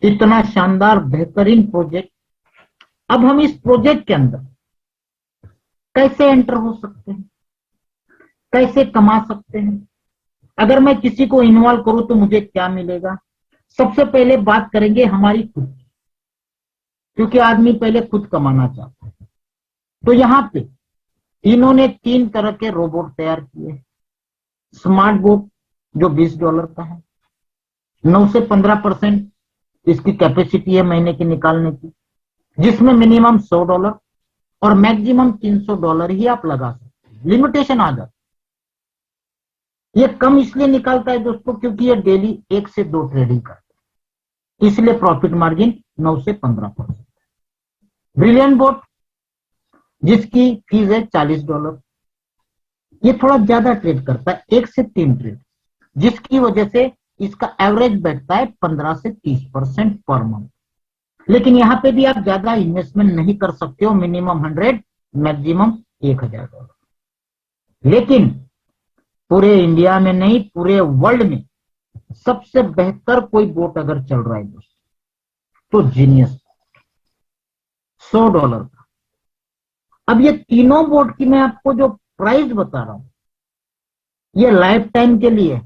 इतना शानदार बेहतरीन प्रोजेक्ट। अब हम इस प्रोजेक्ट के अंदर कैसे एंटर हो सकते हैं, कैसे कमा सकते हैं, अगर मैं किसी को इन्वॉल्व करूं तो मुझे क्या मिलेगा। सबसे पहले बात करेंगे हमारी खुद की, क्योंकि आदमी पहले खुद कमाना चाहता है। तो यहां पे इन्होंने 3 तरह के रोबोट तैयार किए। स्मार्ट बोट जो $20 का है, 9 से 15% इसकी कैपेसिटी है महीने की निकालने की, जिसमें मिनिमम $100 और मैक्सिमम $300 ही आप लगा सकते हैं। लिमिटेशन आ जाती है। ये कम इसलिए निकालता है दोस्तों क्योंकि ये डेली 1 से 2 ट्रेडिंग करता है, इसलिए प्रॉफिट मार्जिन 9 से 15%। ब्रिलियंट बोट जिसकी फीस है $40, ये थोड़ा ज्यादा ट्रेड करता है, 1 से 3 ट्रेड, जिसकी वजह से इसका एवरेज बैठता है 15 से 30% पर मंथ। लेकिन यहाँ पे भी आप ज्यादा इन्वेस्टमेंट नहीं कर सकते हो, मिनिमम 100, मैक्सिमम $1000। लेकिन पूरे इंडिया में नहीं, पूरे वर्ल्ड में सबसे बेहतर कोई बोट अगर चल रहा है दोस्तों तो जीनियस, $100 का। अब ये तीनों बोट की मैं आपको जो प्राइस बता रहा हूं, ये लाइफ टाइम के लिए।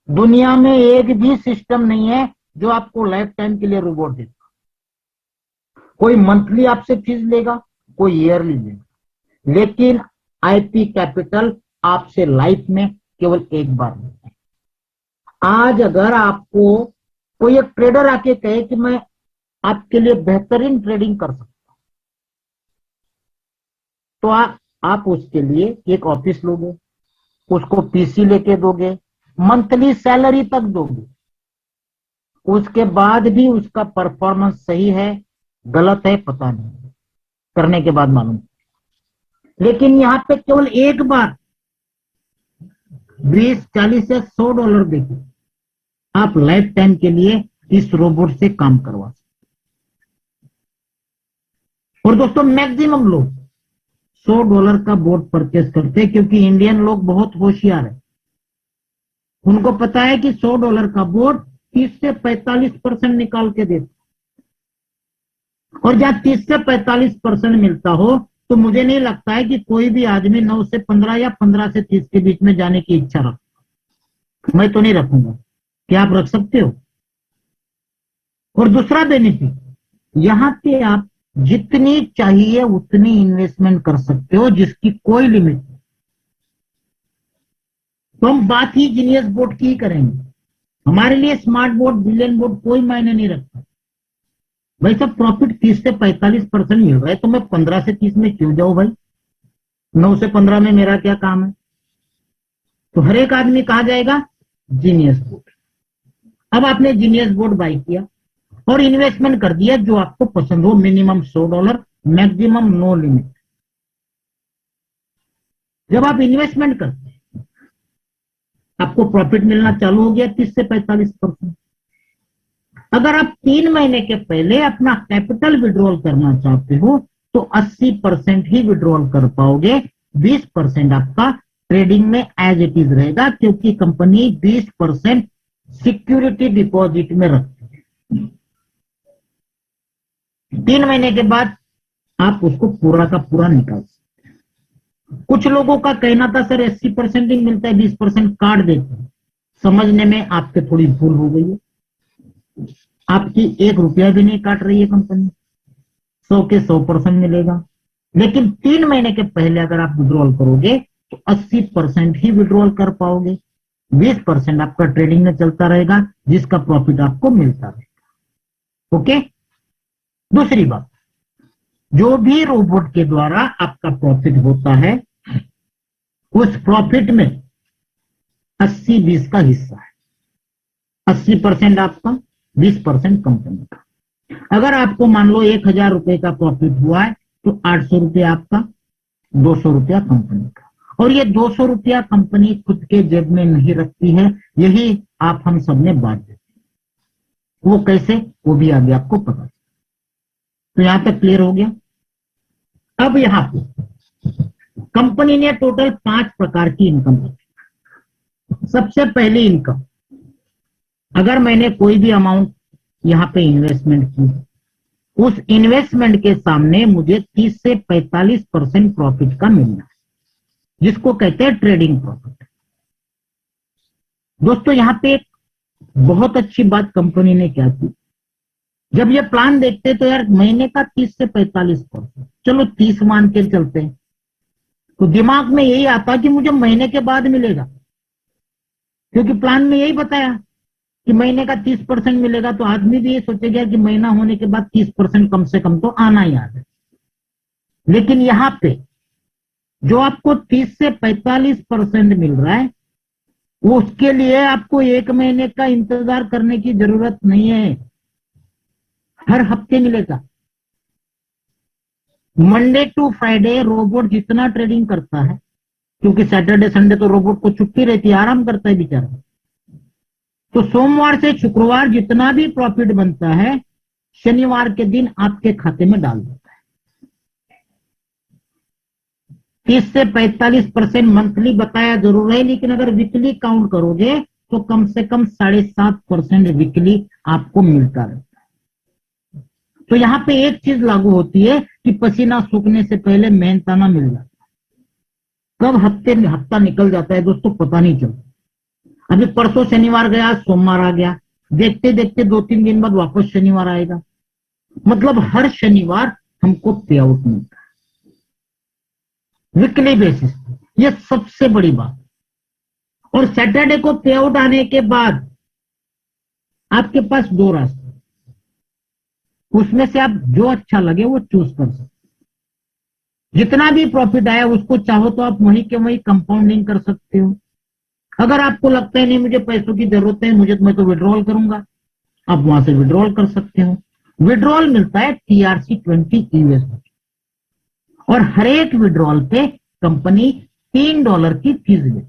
दुनिया में एक भी सिस्टम नहीं है जो आपको लाइफ टाइम के लिए रिवॉर्ड देगा। कोई मंथली आपसे फीस लेगा, कोई ईयरली लेगा, लेकिन आईपी कैपिटल आपसे लाइफ में केवल एक बार लेता है। आज अगर आपको कोई एक ट्रेडर आके कहे कि मैं आपके लिए बेहतरीन ट्रेडिंग कर सकता हूं, तो आप उसके लिए एक ऑफिस लोगे, उसको पीसी लेके दोगे, मंथली सैलरी तक दोगे, उसके बाद भी उसका परफॉर्मेंस सही है गलत है पता नहीं, करने के बाद मालूम। लेकिन यहाँ पे केवल एक बार 20, 40 या $100 देके आप लाइफ टाइम के लिए इस रोबोट से काम करवा सकते। और दोस्तों मैक्सिमम लोग $100 का बोर्ड परचेस करते हैं, क्योंकि इंडियन लोग बहुत होशियार है। उनको पता है कि $100 का बोर्ड 30 से 45% निकाल के देते, और जहां 30 से 45% मिलता हो तो मुझे नहीं लगता है कि कोई भी आदमी 9 से 15 या 15 से 30 के बीच में जाने की इच्छा रखता। मैं तो नहीं रखूंगा। क्या आप रख सकते हो? और दूसरा बेनिफिट, यहां पे आप जितनी चाहिए उतनी इन्वेस्टमेंट कर सकते हो, जिसकी कोई लिमिट नहीं। तो हम बात ही जीनियस बोर्ड की ही करेंगे। हमारे लिए स्मार्ट बोर्ड, बिलियन बोर्ड कोई मायने नहीं रखता। भाई सब प्रॉफिट 30 से 45% मिल रहा है, तो मैं 15 से 30 में क्यों जाऊं भाई? 9 से 15 में मेरा क्या काम है? तो हर एक आदमी कहा जाएगा जीनियस बोर्ड। अब आपने जीनियस बोर्ड बाय किया और इन्वेस्टमेंट कर दिया जो आपको पसंद हो, मिनिमम $100, मैक्सिमम नो लिमिट। जब आप इन्वेस्टमेंट करते हैं आपको प्रॉफिट मिलना चालू हो गया 30 से 45%। अगर आप 3 महीने के पहले अपना कैपिटल विड्रॉल करना चाहते हो तो 80% ही विड्रॉल कर पाओगे, 20% आपका ट्रेडिंग में एज इट इज रहेगा, क्योंकि कंपनी 20% सिक्योरिटी डिपॉजिट में रखती है। 3 महीने के बाद आप उसको पूरा का पूरा निकाल सकते हैं। कुछ लोगों का कहना था सर 80% ही मिलता है, 20% काट देते हैं। समझने में आपके थोड़ी भूल हो गई है। आपकी 1 रुपया भी नहीं काट रही है कंपनी, 100 के 100% मिलेगा। लेकिन 3 महीने के पहले अगर आप विड्रॉल करोगे तो 80% ही विड्रॉल कर पाओगे, 20% आपका ट्रेडिंग में चलता रहेगा, जिसका प्रॉफिट आपको मिलता रहेगा। ओके। दूसरी बात, जो भी रोबोट के द्वारा आपका प्रॉफिट होता है उस प्रॉफिट में 80-20 का हिस्सा है। 80% आपका, 20% कंपनी का। अगर आपको मान लो 1000 रुपए का प्रॉफिट हुआ है तो 800 रुपये आपका, 200 रुपया कंपनी का। और ये 200 रुपया कंपनी खुद के जेब में नहीं रखती है, यही आप हम सब ने बांट देते हैं। वो कैसे, वो भी आगे आपको पता है। तो यहां तक क्लियर हो गया। अब यहां पे कंपनी ने टोटल 5 प्रकार की इनकम रखी। सबसे पहली इनकम, अगर मैंने कोई भी अमाउंट यहां पे इन्वेस्टमेंट की, उस इन्वेस्टमेंट के सामने मुझे 30 से 45% प्रॉफिट का मिलना है, जिसको कहते हैं ट्रेडिंग प्रॉफिट। दोस्तों यहां पे एक बहुत अच्छी बात कंपनी ने क्या की, जब ये प्लान देखते तो यार महीने का 30 से 45%, चलो 30 मान के चलते हैं, तो दिमाग में यही आता कि मुझे महीने के बाद मिलेगा, क्योंकि प्लान में यही बताया कि महीने का 30% मिलेगा। तो आदमी भी ये सोचेगा कि महीना होने के बाद 30% कम से कम तो आना ही है। लेकिन यहां पे जो आपको 30 से 45% मिल रहा है, वो उसके लिए आपको 1 महीने का इंतजार करने की जरूरत नहीं है, हर हफ्ते मिलेगा। मंडे टू फ्राइडे रोबोट जितना ट्रेडिंग करता है, क्योंकि सैटरडे संडे तो रोबोट को छुट्टी रहती है, आराम करता है बेचारा, तो सोमवार से शुक्रवार जितना भी प्रॉफिट बनता है शनिवार के दिन आपके खाते में डाल देता है। 30 से 45% मंथली बताया जरूर है, लेकिन अगर वीकली काउंट करोगे तो कम से कम 7.5% वीकली आपको मिलता रहता है। तो यहाँ पे एक चीज लागू होती है कि पसीना सूखने से पहले मेहनताना मिल जाता है। कब हफ्ता निकल जाता है दोस्तों पता नहीं चलता। अभी परसों शनिवार गया, सोमवार आ गया, देखते देखते 2-3 दिन बाद वापस शनिवार आएगा। मतलब हर शनिवार हमको पे आउट मिलता है वीकली बेसिस। ये सबसे बड़ी बात। और सैटरडे को पे आउट आने के बाद आपके पास दो रास्ते, उसमें से आप जो अच्छा लगे वो चूज कर सकते। जितना भी प्रॉफिट आया उसको चाहो तो आप वहीं के वहीं कंपाउंडिंग कर सकते हो। अगर आपको लगता है नहीं मुझे पैसों की जरूरत है, मैं तो विड्रॉल करूंगा, आप वहां से विड्रॉल कर सकते हो। विड्रॉल मिलता है TRC20 यूएसडी और हर एक विड्रॉल पे कंपनी $3 की फीस लेती,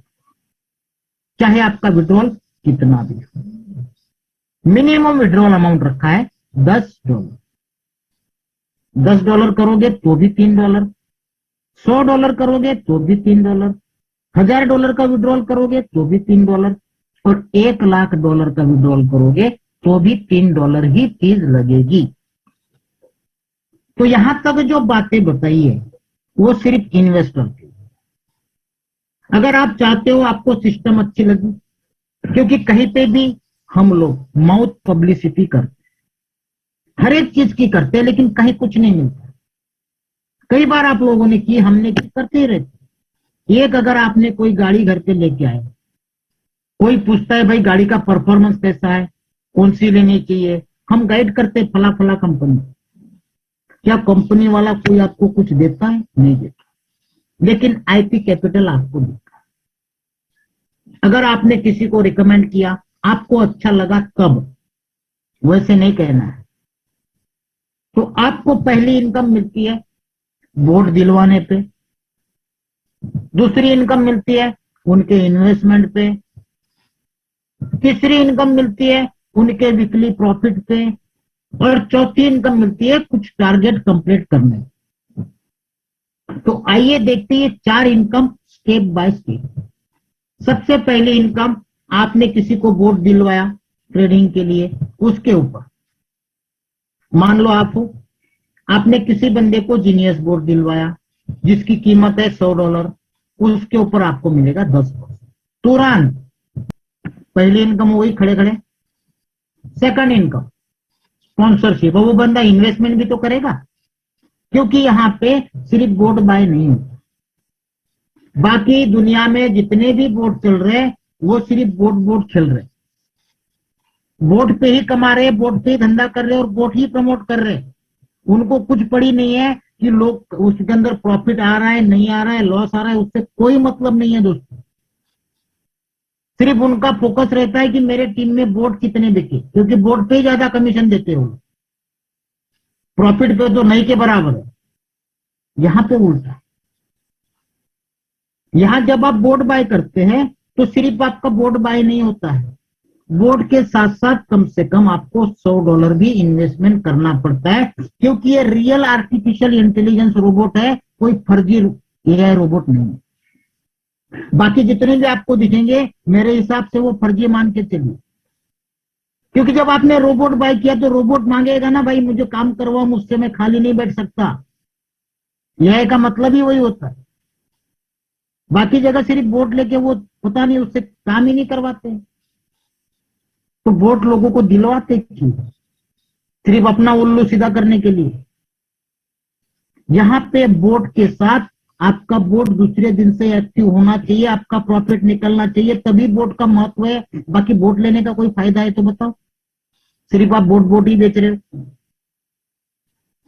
चाहे आपका विड्रॉल कितना भी हो। मिनिमम विड्रॉल अमाउंट रखा है $10। $10 करोगे तो भी $3, $100 करोगे तो भी $3, $1000 का विड्रॉल करोगे तो भी $3 और $1,00,000 का विड्रॉल करोगे तो भी $3 ही फीस लगेगी। तो यहां तक जो बातें बताई है वो सिर्फ इन्वेस्टर की। अगर आप चाहते हो आपको सिस्टम अच्छी लगी, क्योंकि कहीं पे भी हम लोग माउथ पब्लिसिटी करते हैं, हर एक चीज की करते हैं, लेकिन कहीं कुछ नहीं मिलता। कई बार आप लोगों ने की, हमने की, करते ही रहते। एक अगर आपने कोई गाड़ी घर पे लेके आए, कोई पूछता है भाई गाड़ी का परफॉर्मेंस कैसा है, कौन सी लेनी चाहिए, हम गाइड करते फला फला कंपनी। क्या कंपनी वाला कोई आपको कुछ देता है? नहीं देता, लेकिन आईपी कैपिटल आपको देता है। अगर आपने किसी को रिकमेंड किया, आपको अच्छा लगा कब, वैसे नहीं कहना है। तो आपको पहली इनकम मिलती है बोर्ड दिलवाने पे, दूसरी इनकम मिलती है उनके इन्वेस्टमेंट पे, तीसरी इनकम मिलती है उनके वीकली प्रॉफिट पे, और चौथी इनकम मिलती है कुछ टारगेट कंप्लीट करने। तो आइए देखते हैं 4 इनकम स्टेप बाय स्टेप। सबसे पहली इनकम, आपने किसी को बोर्ड दिलवाया ट्रेडिंग के लिए, उसके ऊपर मान लो आप हो, आपने किसी बंदे को जीनियस बोर्ड दिलवाया जिसकी कीमत है $100, उसके ऊपर आपको मिलेगा 10% तुरंत। पहली इनकम हो गई खड़े खड़े। सेकंड इनकम स्पॉन्सरशिप, वो बंदा इन्वेस्टमेंट भी तो करेगा, क्योंकि यहाँ पे सिर्फ बोर्ड बाय नहीं होता। बाकी दुनिया में जितने भी बोर्ड चल रहे हैं वो सिर्फ बोर्ड खेल रहे, बोर्ड पे ही कमा रहे, बोर्ड पे ही धंधा कर रहे और बोर्ड ही प्रमोट कर रहे। उनको कुछ पड़ी नहीं है कि लोग उसके अंदर प्रॉफिट आ रहा है नहीं आ रहा है, लॉस आ रहा है, उससे कोई मतलब नहीं है दोस्तों। सिर्फ उनका फोकस रहता है कि मेरे टीम में बोर्ड कितने बिके, क्योंकि बोर्ड पे ही ज्यादा कमीशन देते हो, प्रॉफिट पे तो नहीं के बराबर है। यहां पे उल्टा है। यहां जब आप बोर्ड बाय करते हैं तो सिर्फ आपका बोर्ड बाय नहीं होता है, बोर्ड के साथ साथ कम से कम आपको $100 भी इन्वेस्टमेंट करना पड़ता है, क्योंकि ये रियल आर्टिफिशियल इंटेलिजेंस रोबोट है, कोई फर्जी एआई रोबोट नहीं है। बाकी जितने भी आपको दिखेंगे मेरे हिसाब से वो फर्जी मान के चलिए, क्योंकि जब आपने रोबोट बाय किया तो रोबोट मांगेगा ना भाई मुझे काम करवाओ, मुझसे मैं खाली नहीं बैठ सकता। एआई का मतलब ही वही होता है। बाकी जगह सिर्फ बोर्ड लेके वो पता नहीं उससे काम ही नहीं करवाते, तो बोर्ड लोगों को दिलवाते क्यों? सिर्फ अपना उल्लू सीधा करने के लिए। यहां पे बोर्ड के साथ आपका बोर्ड दूसरे दिन से एक्टिव होना चाहिए, आपका प्रॉफिट निकलना चाहिए, तभी बोर्ड का महत्व है। बाकी बोर्ड लेने का कोई फायदा है तो बताओ? सिर्फ आप बोर्ड ही बेच रहे हो।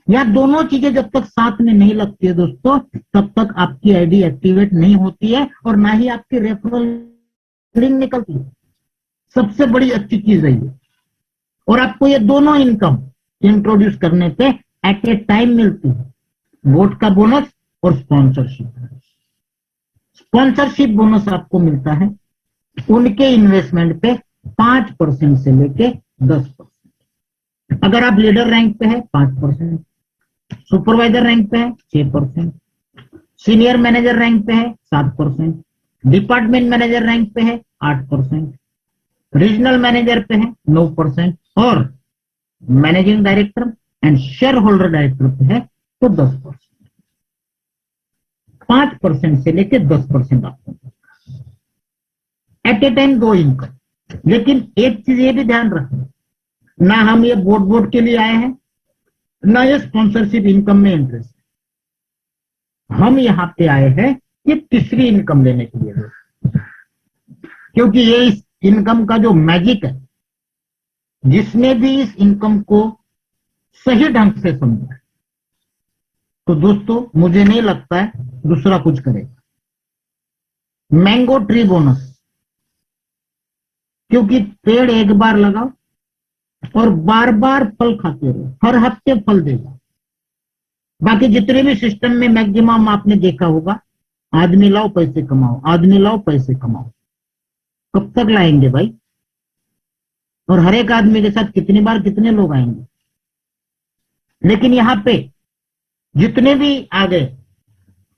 या दोनों चीजें जब तक साथ में नहीं लगती है दोस्तों, तब तक आपकी आईडी एक्टिवेट नहीं होती है और ना ही आपकी रेफरल लिंक निकलती है। सबसे बड़ी अच्छी चीज है ये। और आपको ये दोनों इनकम इंट्रोड्यूस करने पे एट ए टाइम मिलती है, बोर्ड का बोनस और स्पॉन्सरशिप। स्पॉन्सरशिप बोनस आपको मिलता है उनके इन्वेस्टमेंट पे 5% से लेके 10%। अगर आप लीडर रैंक पे है 5%, सुपरवाइजर रैंक पे है 6%, सीनियर मैनेजर रैंक पे है 7%, डिपार्टमेंट मैनेजर रैंक पे है 8%, रीजनल मैनेजर पे है 9% और managing director and share holder director पे है तो 10%। 5% से लेके 10% आपको एट ए टाइम 2 इनकम। लेकिन एक चीज ये भी ध्यान रखें, ना हम ये बोर्ड के लिए आए हैं, ना ये स्पॉन्सरशिप इनकम में इंटरेस्ट है। हम यहां पे आए हैं ये तीसरी इनकम लेने के लिए, क्योंकि ये इस इनकम का जो मैजिक है जिसने भी इस इनकम को सही ढंग से समझा, तो दोस्तों मुझे नहीं लगता है दूसरा कुछ करेगा। मैंगो ट्री बोनस, क्योंकि पेड़ एक बार लगाओ और बार बार फल खाते रहो, हर हफ्ते फल देगा। बाकी जितने भी सिस्टम में मैक्सिमम आपने देखा होगा, आदमी लाओ पैसे कमाओ, आदमी लाओ पैसे कमाओ। कब तक लाएंगे भाई? और हर एक आदमी के साथ कितनी बार कितने लोग आएंगे? लेकिन यहाँ पे जितने भी आ गए,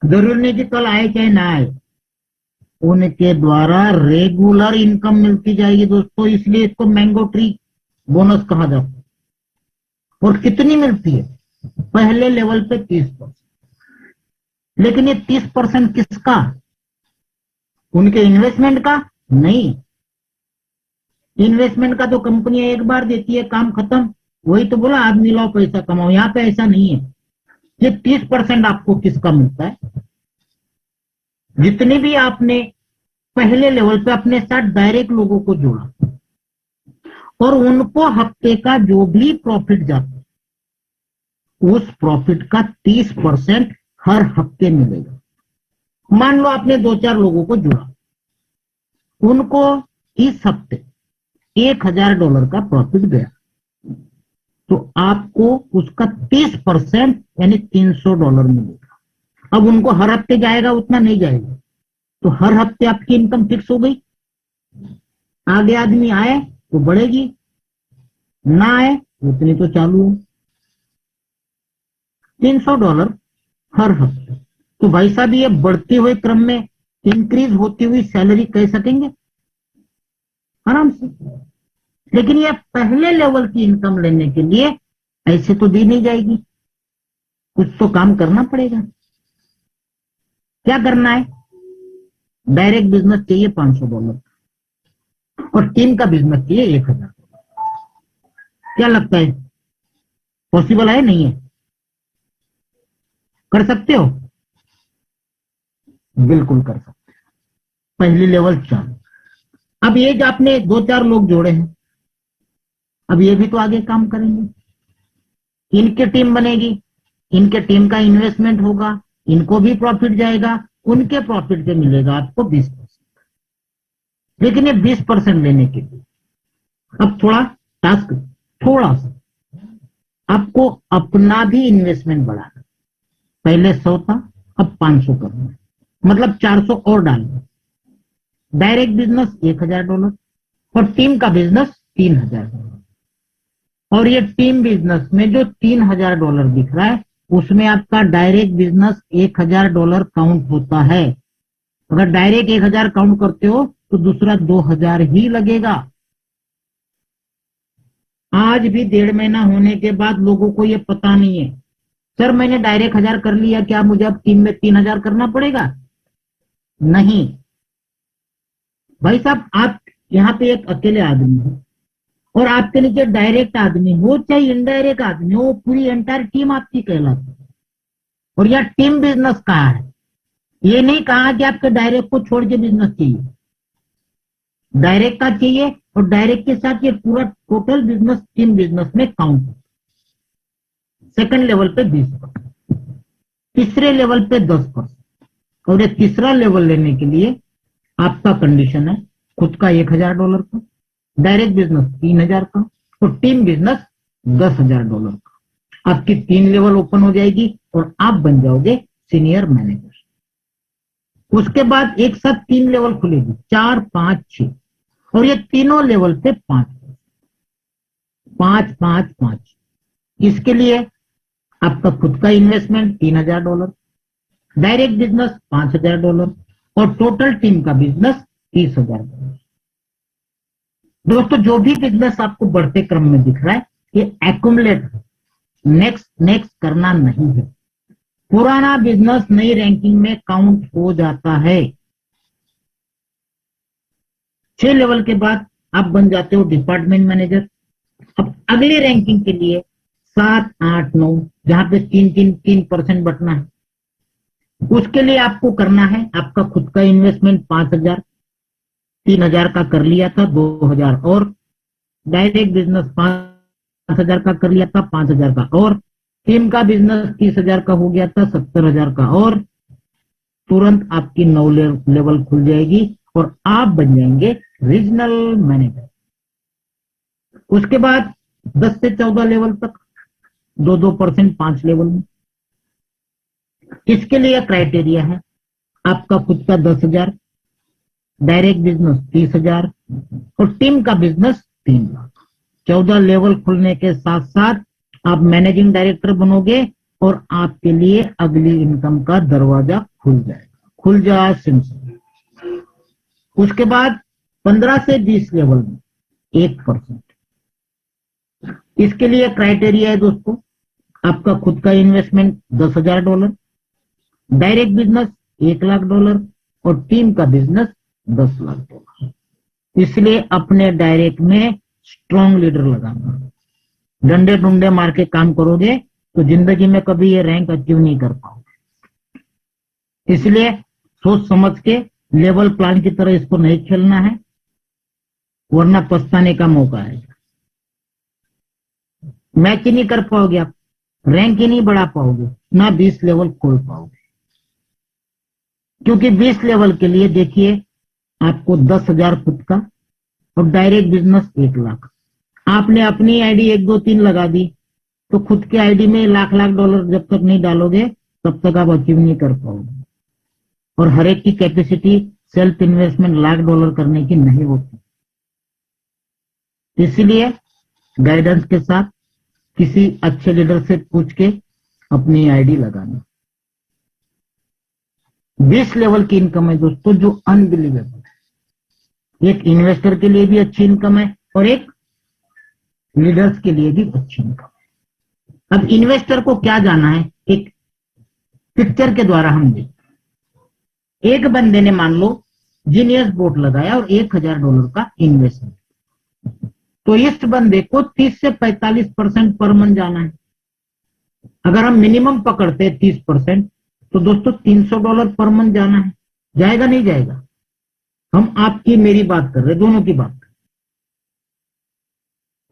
जरूर नहीं कि कल आए चाहे ना आए, उनके द्वारा रेगुलर इनकम मिलती जाएगी दोस्तों। इसलिए इसको मैंगो ट्री बोनस कहा जाता है। और कितनी मिलती है? पहले लेवल पे 30%। लेकिन ये 30% किसका? उनके इन्वेस्टमेंट का नहीं। इन्वेस्टमेंट का तो कंपनी एक बार देती है, काम खत्म। वही तो बोला, आदमी लाओ पैसा कमाओ। यहाँ पे ऐसा नहीं है। ये 30% आपको किसका मिलता है? जितने भी आपने पहले लेवल पे अपने साथ डायरेक्ट लोगों को जोड़ा और उनको हफ्ते का जो भी प्रॉफिट जाता है, उस प्रॉफिट का 30% हर हफ्ते मिलेगा। मान लो आपने 2-4 लोगों को जोड़ा, उनको इस हफ्ते $1000 का प्रॉफिट गया, तो आपको उसका 30% यानी $300 मिलेगा। अब उनको हर हफ्ते जाएगा उतना नहीं जाएगा, तो हर हफ्ते आपकी इनकम फिक्स हो गई। आगे आदमी आए तो बढ़ेगी, ना आए उतनी तो चालू हो। $300 हर हफ्ते। तो भाई साहब ये बढ़ते हुए क्रम में इंक्रीज होती हुई सैलरी कह सकेंगे आराम से। लेकिन ये पहले लेवल की इनकम लेने के लिए ऐसे तो दी नहीं जाएगी, कुछ तो काम करना पड़ेगा। क्या करना है? डायरेक्ट बिजनेस चाहिए $500 और टीम का बिजनेस चाहिए $1000। क्या लगता है, पॉसिबल है नहीं है? कर सकते हो? बिल्कुल कर सकते हो। पहली लेवल चालू। अब ये जो आपने 2-4 लोग जोड़े हैं, अब ये भी तो आगे काम करेंगे। इनकी टीम बनेगी, इनके टीम का इन्वेस्टमेंट होगा, इनको भी प्रॉफिट जाएगा, उनके प्रॉफिट से मिलेगा आपको 20%। लेकिन ये 20% लेने के लिए अब थोड़ा टास्क, थोड़ा सा आपको अपना भी इन्वेस्टमेंट बढ़ाना। पहले 100 था, अब 500 करना है, मतलब 400 और डालना। डायरेक्ट बिजनेस $1000 और टीम का बिजनेस $3000। और ये टीम बिजनेस में जो $3000 दिख रहा है, उसमें आपका डायरेक्ट बिजनेस $1000 काउंट होता है। अगर डायरेक्ट 1000 काउंट करते हो तो दूसरा 2000 ही लगेगा। आज भी 1.5 महीना होने के बाद लोगों को ये पता नहीं है, सर मैंने डायरेक्ट 1000 कर लिया, क्या मुझे अब टीम में 3000 करना पड़ेगा? नहीं भाई साहब, आप यहाँ पे एक अकेले आदमी हो और आपके नीचे डायरेक्ट आदमी हो चाहे इनडायरेक्ट आदमी हो, पूरी एंटायर टीम आपकी कहलाती है। और यह टीम बिजनेस कहा है, ये नहीं कहा कि आपके डायरेक्ट को छोड़ के बिजनेस चाहिए। डायरेक्ट का चाहिए और डायरेक्ट के साथ ये पूरा टोटल बिजनेस टीम बिजनेस में काउंट। सेकंड लेवल पे 20%, तीसरे लेवल पे 10%। और ये तीसरा लेवल लेने के लिए आपका कंडीशन है खुद का $1000 का, डायरेक्ट बिजनेस 3000 का और टीम बिजनेस $10,000 का। आपकी 3 लेवल ओपन हो जाएगी और आप बन जाओगे सीनियर मैनेजर। उसके बाद एक साथ 3 लेवल खुलेगी, 4, 5, 6, और ये तीनों लेवल पे 5, 5, 5, 5। इसके लिए आपका खुद का इन्वेस्टमेंट $3000, डायरेक्ट बिजनेस $5000 और टोटल टीम का बिजनेस $30,000। दोस्तों जो भी बिजनेस आपको बढ़ते क्रम में दिख रहा है, ये एक्युमुलेट, नेक्स्ट करना नहीं है। पुराना बिजनेस नई रैंकिंग में काउंट हो जाता है। 6 लेवल के बाद आप बन जाते हो डिपार्टमेंट मैनेजर। अब अगली रैंकिंग के लिए 7, 8, 9, जहां पे 3% बटना है, उसके लिए आपको करना है आपका खुद का इन्वेस्टमेंट 5000, 3000 का कर लिया था, 2000 और डायरेक्ट बिजनेस 5,000 का कर लिया था 5,000 का, और टीम का बिजनेस 30,000 का हो गया था 70,000 का, और तुरंत आपकी 9 लेवल खुल जाएगी और आप बन जाएंगे रीजनल मैनेजर। उसके बाद 10 से 14 लेवल तक 2% 5 लेवल में। इसके लिए क्राइटेरिया है आपका खुद का 10,000, डायरेक्ट बिजनेस 30,000 और टीम का बिजनेस 3 लाख। 14 लेवल खुलने के साथ साथ आप मैनेजिंग डायरेक्टर बनोगे और आपके लिए अगली इनकम का दरवाजा खुल जाएगा, खुल जा सिंपल। उसके बाद 15 से 20 लेवल में 1%। इसके लिए क्राइटेरिया है दोस्तों, आपका खुद का इन्वेस्टमेंट $10,000, डायरेक्ट बिजनेस $1,00,000 और टीम का बिजनेस $10,00,000। इसलिए अपने डायरेक्ट में स्ट्रॉन्ग लीडर लगाना। डंडे डुंडे मार के काम करोगे तो जिंदगी में कभी ये रैंक अचीव नहीं कर पाओगे। इसलिए सोच समझ के लेवल प्लान की तरह इसको नहीं खेलना है, वरना पछताने का मौका है। मैच ही नहीं कर पाओगे आप, रैंक ही नहीं बढ़ा पाओगे, ना 20 लेवल खोल पाओगे। क्योंकि 20 लेवल के लिए देखिए आपको 10,000 खुद का और डायरेक्ट बिजनेस 1,00,000। आपने अपनी आईडी 1 2 3 लगा दी तो खुद के आईडी में लाख लाख डॉलर जब तक नहीं डालोगे तब तक आप अचीव नहीं कर पाओगे। और हर एक की कैपेसिटी सेल्फ इन्वेस्टमेंट $1,00,000 करने की नहीं होती। इसलिए गाइडेंस के साथ किसी अच्छे लीडर से पूछ के अपनी आईडी लगाना। 20 लेवल की इनकम है दोस्तों जो अनबिलीवेबल है। एक इन्वेस्टर के लिए भी अच्छी इनकम है और एक लीडर्स के लिए भी अच्छी इनकम है। अब इन्वेस्टर को क्या जाना है, एक पिक्चर के द्वारा हम देखते। एक बंदे ने मान लो जीनियस बोर्ड लगाया और $1,000 का इन्वेस्टमेंट, तो इस बंदे को 30 से 45% पर मंथ जाना है। अगर हम मिनिमम पकड़ते हैं 30%, तो दोस्तों $300 पर मंथ जाना है। जाएगा नहीं जाएगा? हम आपकी मेरी बात कर रहे, दोनों की बात।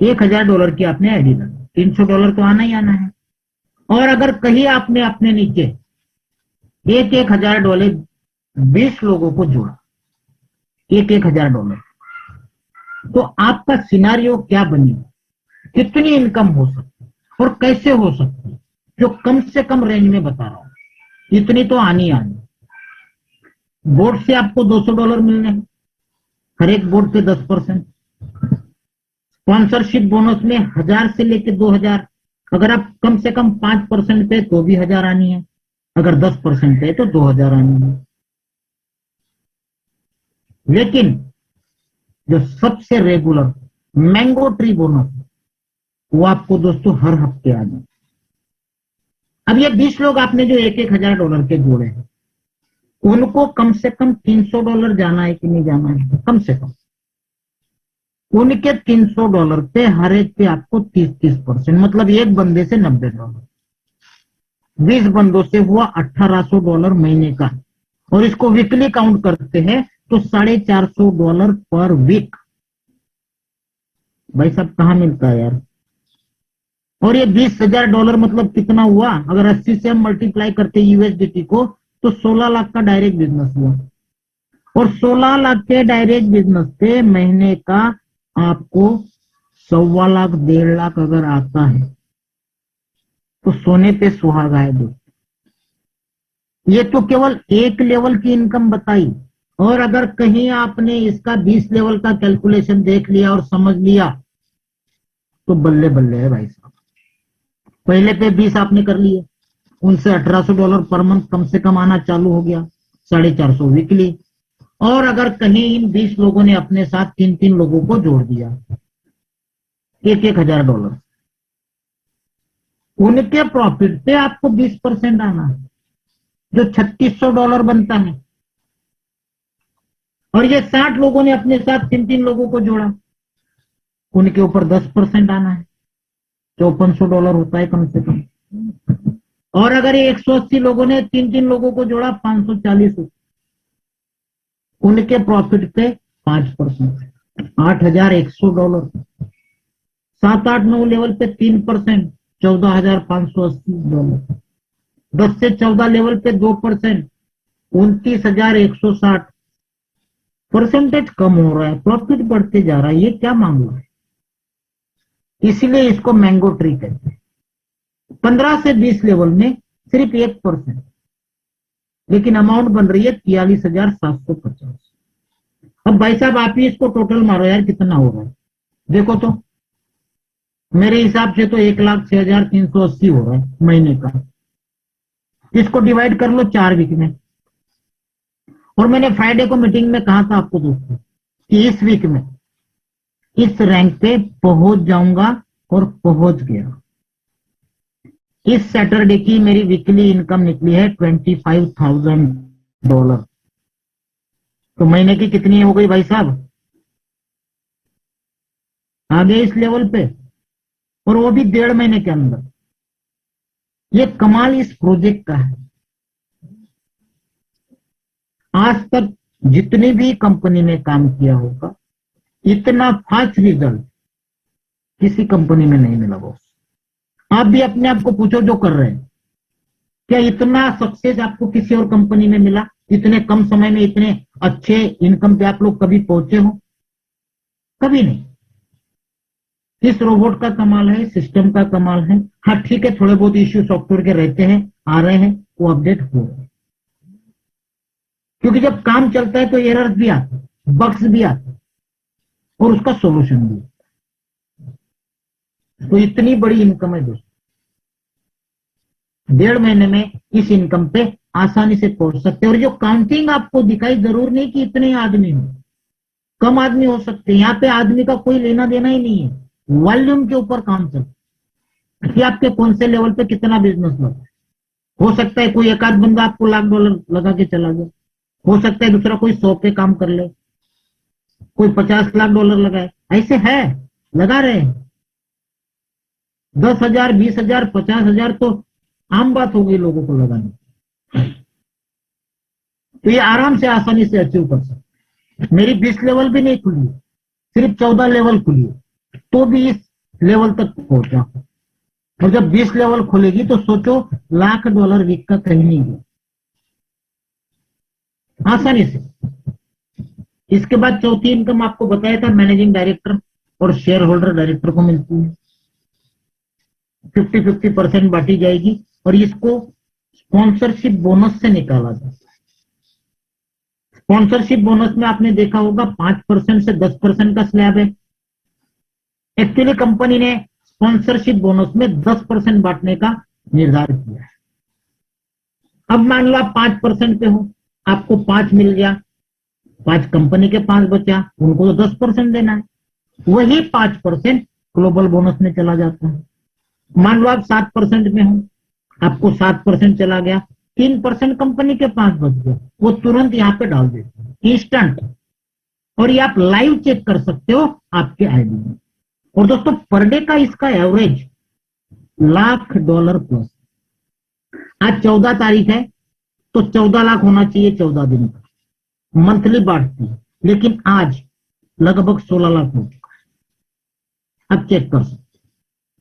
$1,000 की आपने आईडी लगा, $300 तो आना ही आना है। और अगर कहीं आपने अपने नीचे $1,000 20 लोगों को जोड़ा, $1,000, तो आपका सिनारियो क्या बनेगा, कितनी इनकम हो सकती है और कैसे हो सकती है, जो कम से कम रेंज में बता रहा हूं। इतनी तो आनी आनी। बोर्ड से आपको $200 मिलने हैं, हर एक बोर्ड पे 10%। स्पॉन्सरशिप बोनस में 1,000 से लेके 2,000। अगर आप कम से कम 5% पे तो भी 1,000 आनी है, अगर 10% पे तो 2,000 आनी है। लेकिन जो सबसे रेगुलर मैंगो ट्री बोनस, वो आपको दोस्तों हर हफ्ते आना है। अब ये 20 लोग आपने जो $1,000 के जोड़े हैं, उनको कम से कम $300 जाना है कि नहीं जाना है? कम से कम उनके $300 पे हर एक पे आपको 30% मतलब एक बंदे से $90। 20 बंदों से हुआ $1,800 महीने का, और इसको वीकली काउंट करते हैं तो $450 पर वीक। भाई साहब कहां मिलता है यार? और ये $20,000 मतलब कितना हुआ? अगर 80 से हम मल्टीप्लाई करते USDT को तो 16 लाख का डायरेक्ट बिजनेस हुआ। और 16 लाख के डायरेक्ट बिजनेस पे महीने का आपको 1.25 लाख 1.5 लाख अगर आता है तो सोने पे सुहागा है दोस्तों। ये तो केवल एक लेवल की इनकम बताई, और अगर कहीं आपने इसका 20 लेवल का कैलकुलेशन देख लिया और समझ लिया तो बल्ले बल्ले है भाई साहब। पहले पे 20 आपने कर लिए, उनसे $1,800 पर मंथ कम से कम आना चालू हो गया, 450 वीकली। और अगर कहीं इन 20 लोगों ने अपने साथ 3-3 लोगों को जोड़ दिया, $1,000, उनके प्रॉफिट पे आपको 20% आना है, जो $3,600 बनता है। और ये 60 लोगों ने अपने साथ 3-3 लोगों को जोड़ा, उनके ऊपर 10% आना है, $5,400 होता है कम से कम। और अगर ये 180 लोगों ने 3-3 लोगों को जोड़ा, 540 होता, उनके प्रॉफिट पे 5%, $8,100। 7, 8, 9 लेवल पे 3%, $14,580। 10 से 14 लेवल पे 2%, 29,160। परसेंटेज कम हो रहा है, प्रॉफिट बढ़ते जा रहा है, ये क्या मामला है? इसीलिए इसको मैंगो ट्री कहते हैं। 15 से 20 लेवल में सिर्फ 1%, लेकिन अमाउंट बन रही है 43,750। अब भाई साहब आप ही इसको टोटल मारो यार, कितना हो रहा है देखो तो। मेरे हिसाब से तो 1,06,380 हो रहा है महीने का। इसको डिवाइड कर लो 4 वीक में। और मैंने फ्राइडे को मीटिंग में कहा था आपको दोस्तों कि इस वीक में इस रैंक पे पहुंच जाऊंगा, और पहुंच गया। इस सैटरडे की मेरी वीकली इनकम निकली है $25,000। तो महीने की कितनी हो गई भाई साहब? आ गए इस लेवल पे, और वो भी 1.5 महीने के अंदर। ये कमाल इस प्रोजेक्ट का है। आज तक जितनी भी कंपनी में काम किया होगा, इतना फास्ट रिजल्ट किसी कंपनी में नहीं मिला बॉस। आप भी अपने आप को पूछो जो कर रहे हैं, क्या इतना सक्सेस आपको किसी और कंपनी में मिला? इतने कम समय में इतने अच्छे इनकम पे आप लोग कभी पहुंचे हो? कभी नहीं। इस रोबोट का कमाल है, सिस्टम का कमाल है। हाँ ठीक है, थोड़े बहुत इश्यू सॉफ्टवेयर के रहते हैं, आ रहे हैं, वो अपडेट हो रहे हैं। क्योंकि जब काम चलता है तो एरर्स भी आते हैं, बग्स भी आते हैं, और उसका सोल्यूशन भी। तो इतनी बड़ी इनकम है दोस्तों, 1.5 महीने में इस इनकम पे आसानी से पहुंच सकते हैं। और जो काउंटिंग आपको दिखाई, जरूर नहीं कि इतने आदमी हो, कम आदमी हो सकते हैं। यहाँ पे आदमी का कोई लेना देना ही नहीं है, वॉल्यूम के ऊपर काम चलता है कि आपके कौन से लेवल पे कितना बिजनेस लगा है। हो सकता है कोई एक आध बंदा आपको $1,00,000 लगा के चला गया, हो सकता है दूसरा कोई 100 पे काम कर ले, कोई $50 लाख लगाए। ऐसे है, लगा रहे हैं। 10,000, 20,000, 50,000 तो आम बात हो गई लोगों को लगाने। तो ये आराम से आसानी से अचीव कर सकते। मेरी 20 लेवल भी नहीं खुली है, सिर्फ 14 लेवल खुली है, तो भी इस लेवल तक पहुंचा। और जब 20 लेवल खुलेगी तो सोचो $1,00,000 वीक का कहीं नहीं गया, आसानी से। इसके बाद चौथी इनकम आपको बताया था, मैनेजिंग डायरेक्टर और शेयर होल्डर डायरेक्टर को मिलती है। 50-50% बांटी जाएगी, और इसको स्पॉन्सरशिप बोनस से निकाला जाता है। स्पॉन्सरशिप बोनस में आपने देखा होगा 5% से 10% का स्लैब है। एक्चुअली कंपनी ने स्पॉन्सरशिप बोनस में 10% बांटने का निर्धार किया है। अब मान लो आप 5% पे हो, आपको 5 मिल गया, 5 कंपनी के 5 बचा, उनको तो 10% देना है। वही 5% ग्लोबल बोनस में चला जाता है। मान लो आप 7% में हो, आपको 7% चला गया, 3% कंपनी के 5 बच गए, वो तुरंत यहाँ पे डाल देते हैं, इंस्टेंट। और ये आप लाइव चेक कर सकते हो आपके आईडी में। और दोस्तों पर डे का इसका एवरेज $1,00,000 प्लस। आज 14 तारीख है, तो 14 लाख होना चाहिए 14 दिन का, मंथली बांटती है, लेकिन आज लगभग 16 लाख हो चुका है। अब चेक कर सकते,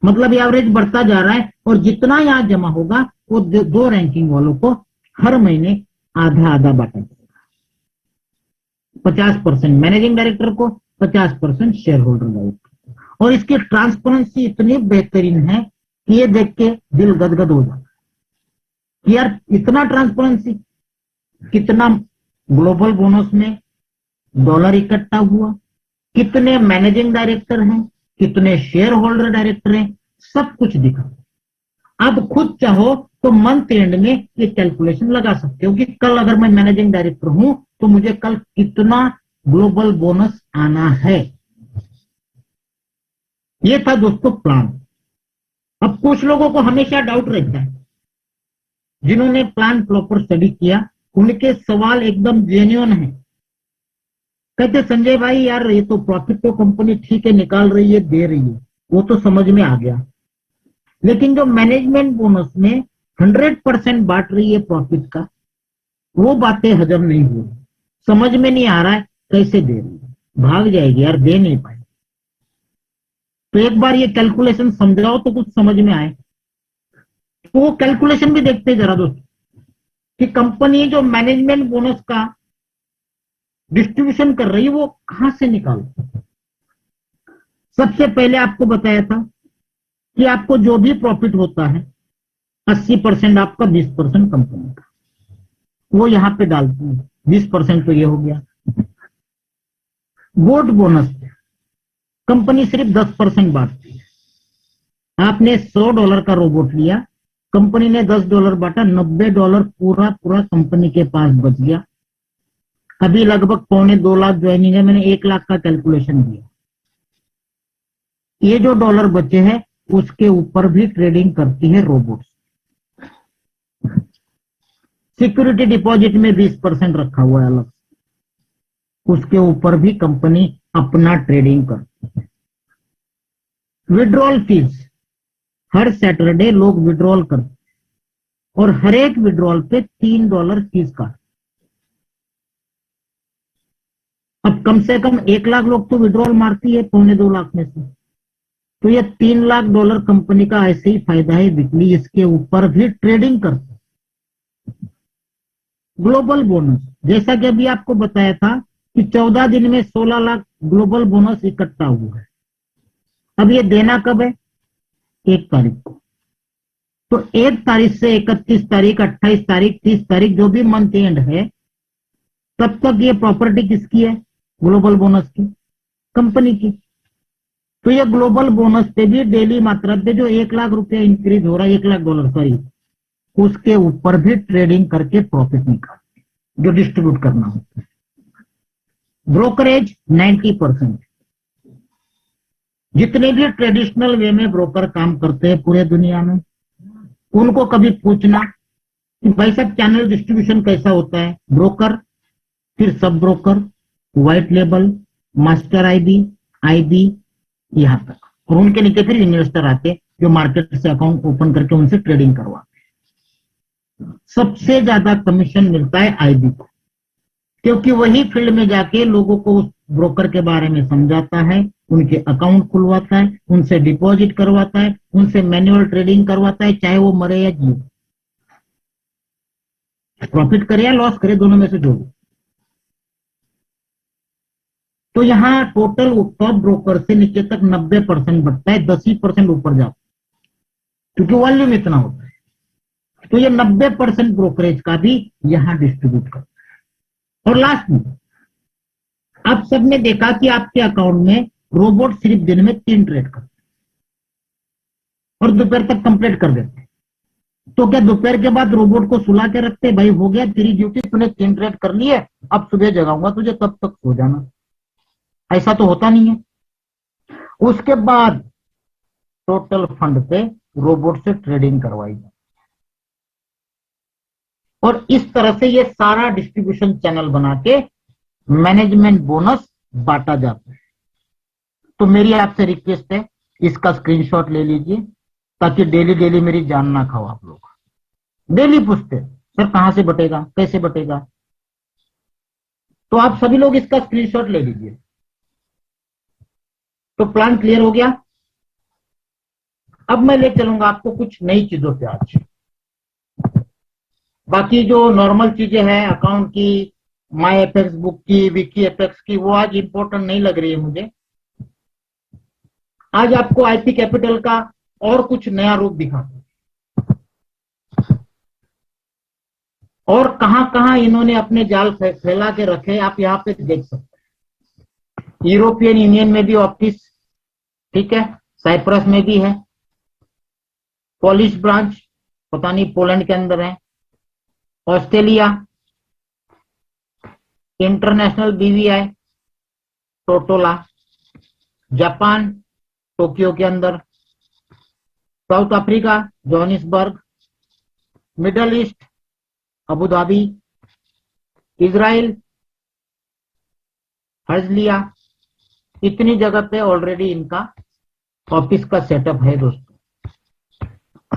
मतलब एवरेज बढ़ता जा रहा है। और जितना यहां जमा होगा वो 2 रैंकिंग वालों को हर महीने आधा आधा बांटा जाएगा। 50% मैनेजिंग डायरेक्टर को, 50% शेयर होल्डर डायरेक्टर। और इसकी ट्रांसपेरेंसी इतनी बेहतरीन है कि ये देख के दिल गदगद हो जाता है कि यार इतना ट्रांसपेरेंसी। कितना ग्लोबल बोनस में डॉलर इकट्ठा हुआ, कितने मैनेजिंग डायरेक्टर हैं, कितने शेयर होल्डर डायरेक्टर हैं, सब कुछ दिखा। आप खुद चाहो तो मंथ एंड में ये कैलकुलेशन लगा सकते हो कि कल अगर मैं मैनेजिंग डायरेक्टर हूं तो मुझे कल कितना ग्लोबल बोनस आना है। ये था दोस्तों प्लान। अब कुछ लोगों को हमेशा डाउट रहता है, जिन्होंने प्लान प्रॉपर स्टडी किया उनके सवाल एकदम जेन्युइन है। कहते संजय भाई यार ये तो प्रॉफिट तो कंपनी ठीक है निकाल रही है, दे रही है, वो तो समझ में आ गया, लेकिन जो मैनेजमेंट बोनस में 100% बांट रही है प्रॉफिट का, वो बातें हजम नहीं हुई, समझ में नहीं आ रहा है कैसे दे रही है। भाग जाएगी यार, दे नहीं पाए। तो एक बार ये कैलकुलेशन समझाओ तो कुछ समझ में आए। तो वो कैलकुलेशन भी देखते हैं जरा दोस्तों कि कंपनी जो मैनेजमेंट बोनस का डिस्ट्रीब्यूशन कर रही है वो कहां से निकाल। सबसे पहले आपको बताया था कि आपको जो भी प्रॉफिट होता है 80% आपका, 20% कंपनी का, वो यहां पे डालती है। 20% तो ये हो गया। बोट बोनस कंपनी सिर्फ 10% बांटती है। आपने $100 का रोबोट लिया, कंपनी ने $10 बांटा, $90 पूरा पूरा कंपनी के पास बच गया। अभी लगभग 1.25 लाख ज्वाइनिंग है, मैंने 1 लाख का कैलकुलेशन दिया। ये जो डॉलर बचे हैं उसके ऊपर भी ट्रेडिंग करती है रोबोट। सिक्योरिटी डिपॉजिट में 20% रखा हुआ है अलग, उसके ऊपर भी कंपनी अपना ट्रेडिंग करती है। विड्रॉल फीस, हर सैटरडे लोग विड्रॉल करते हैं और हर एक विड्रॉल पे $3 फीस काट। अब कम से कम 1 लाख लोग तो विड्रॉल मारती है 1.25 लाख में से, तो ये $3 लाख कंपनी का ऐसे ही फायदा है वीकली, इसके ऊपर भी ट्रेडिंग करते हैं। ग्लोबल बोनस, जैसा कि अभी आपको बताया था कि 14 दिन में 16 लाख ग्लोबल बोनस इकट्ठा हुआ है। अब ये देना कब है? 1 तारीख को। तो 1 तारीख से 31 तारीख, 28 तारीख, 30 तारीख, जो भी मंथ एंड है, तब तक ये प्रॉपर्टी किसकी है? ग्लोबल बोनस की, कंपनी की। तो ये ग्लोबल बोनस पे भी डेली मात्रा पे जो 1 लाख रुपया इंक्रीज हो रहा है, $1 लाख सॉरी, उसके ऊपर भी ट्रेडिंग करके प्रॉफिट निकालते, जो डिस्ट्रीब्यूट करना होता है। ब्रोकरेज 90%। जितने भी ट्रेडिशनल वे में ब्रोकर काम करते हैं पूरे दुनिया में, उनको कभी पूछना कि भाई साहब चैनल डिस्ट्रीब्यूशन कैसा होता है? ब्रोकर, फिर sub broker, white label, master IB, यहां तक, और उनके नीचे फिर इन्वेस्टर आते जो मार्केट से अकाउंट ओपन करके उनसे ट्रेडिंग करवाते। सबसे ज्यादा कमीशन मिलता है आईबी को, क्योंकि वही फील्ड में जाके लोगों को उस ब्रोकर के बारे में समझाता है, उनके अकाउंट खुलवाता है, उनसे डिपॉजिट करवाता है, उनसे मैन्युअल ट्रेडिंग करवाता है, चाहे वो मरे या जिए, प्रॉफिट करे या लॉस करे, दोनों में से जो। तो यहाँ टोटल टॉप ब्रोकर से नीचे तक 90% बढ़ता है, 10% ऊपर जाओ क्योंकि वॉल्यूम इतना होता है। तो ये 90% ब्रोकरेज का भी यहाँ डिस्ट्रीब्यूट करता है। और लास्ट में आप सबने देखा कि आपके अकाउंट में रोबोट सिर्फ दिन में 3 ट्रेड करते और दोपहर तक कंप्लीट कर देते। तो क्या दोपहर के बाद रोबोट को सुला के रखते? भाई हो गया तेरी ड्यूटी, तूने 3 ट्रेड कर ली है, अब सुबह जगाऊंगा तुझे, तब तक सो जाना। ऐसा तो होता नहीं है। उसके बाद टोटल फंड पे रोबोट से ट्रेडिंग करवाई जाए और इस तरह से ये सारा डिस्ट्रीब्यूशन चैनल बना के मैनेजमेंट बोनस बांटा जाता है। तो मेरी आपसे रिक्वेस्ट है, इसका स्क्रीनशॉट ले लीजिए ताकि डेली डेली मेरी जान ना खाओ आप लोग। डेली पूछते सर कहां से बटेगा, कैसे बटेगा, तो आप सभी लोग इसका स्क्रीनशॉट ले लीजिए। तो प्लान क्लियर हो गया। अब मैं ले चलूंगा आपको कुछ नई चीजों पे आज। बाकी जो नॉर्मल चीजें हैं अकाउंट की, माई एफएक्स बुक की, विकी एफएक्स की, वो आज इंपॉर्टेंट नहीं लग रही है मुझे। आज आपको आईपी कैपिटल का और कुछ नया रूप दिखाता हूं और कहां कहां इन्होंने अपने जाल फैला के रखे, आप यहां पे देख सकते हैं। यूरोपियन यूनियन में भी ऑफिस, ठीक है, साइप्रस में भी है, पॉलिश ब्रांच पता नहीं पोलैंड के अंदर है, Australia, international BVI Tortola, Japan Tokyo के अंदर, South Africa Johannesburg, Middle East Abu Dhabi, Israel Herzliya, इतनी जगह पे ऑलरेडी इनका ऑफिस का सेटअप है दोस्तों।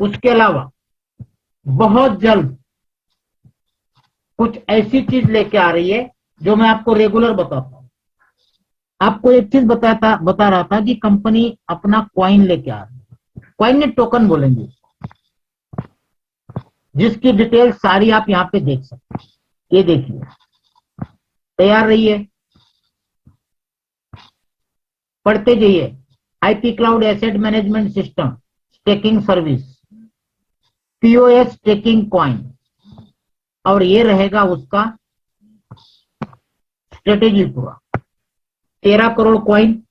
उसके अलावा बहुत जल्द कुछ ऐसी चीज लेके आ रही है जो मैं आपको रेगुलर बताता हूं। आपको एक चीज बता रहा था कि कंपनी अपना कॉइन लेके आ रही है, कॉइन ने टोकन बोलेंगे, जिसकी डिटेल सारी आप यहाँ पे देख सकते हैं। ये देखिए, तैयार रहिए, पढ़ते जाइए। IP cloud asset management system staking service, POS staking coin, और ये रहेगा उसका स्ट्रेटेजी पूरा। 13 करोड़ कॉइन,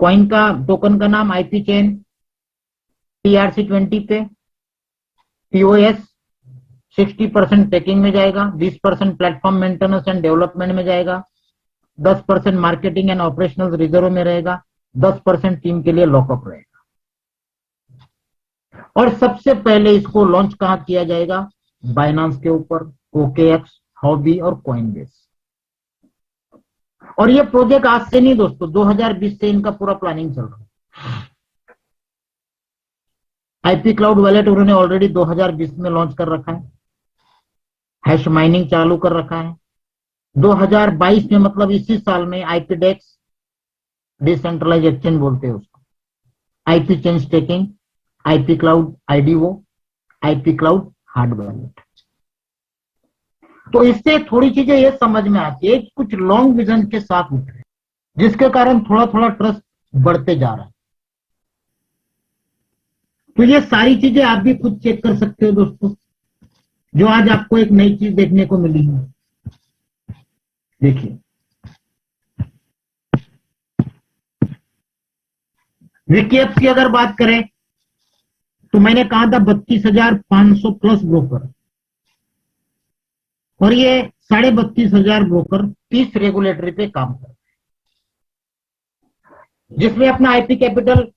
कॉइन का टोकन का नाम आईपी चेन, TRC20 पे, पीओएस 60% टेकिंग में जाएगा, 20% प्लेटफॉर्म मेंटेनेंस एंड डेवलपमेंट में जाएगा, 10% मार्केटिंग एंड ऑपरेशनल रिजर्व में रहेगा, 10% टीम के लिए लॉकअप रहेगा। और सबसे पहले इसको लॉन्च कहां किया जाएगा? बाइनांस के ऊपर, OKX, हॉबी और कॉइनबेस। और ये प्रोजेक्ट आज से नहीं दोस्तों, 2020 से इनका पूरा प्लानिंग चल रहा है। आईपी क्लाउड वॉलेट उन्होंने ऑलरेडी 2020 में लॉन्च कर रखा है, हैश माइनिंग चालू कर रखा है। 2022 में, मतलब इसी साल में, आईपीडेक्स डिसेंट्रलाइज एक्सचेंज बोलते हैं उसको, IP chain staking, IP cloud IDO, IP cloud hard wallet. तो इससे थोड़ी चीजें ये समझ में आती है, कुछ लॉन्ग विजन के साथ उठ रहे हैं, जिसके कारण थोड़ा थोड़ा ट्रस्ट बढ़ते जा रहा है। तो ये सारी चीजें आप भी खुद चेक कर सकते हो दोस्तों, जो आज आपको एक नई चीज देखने को मिली है। देखिए, विकीएप्स की अगर बात करें तो मैंने कहा था 32,500 प्लस ब्रोकर, और ये 32,500 ब्रोकर 30 रेगुलेटरी पे काम कर रहे हैं, जिसमें अपना आईपी कैपिटल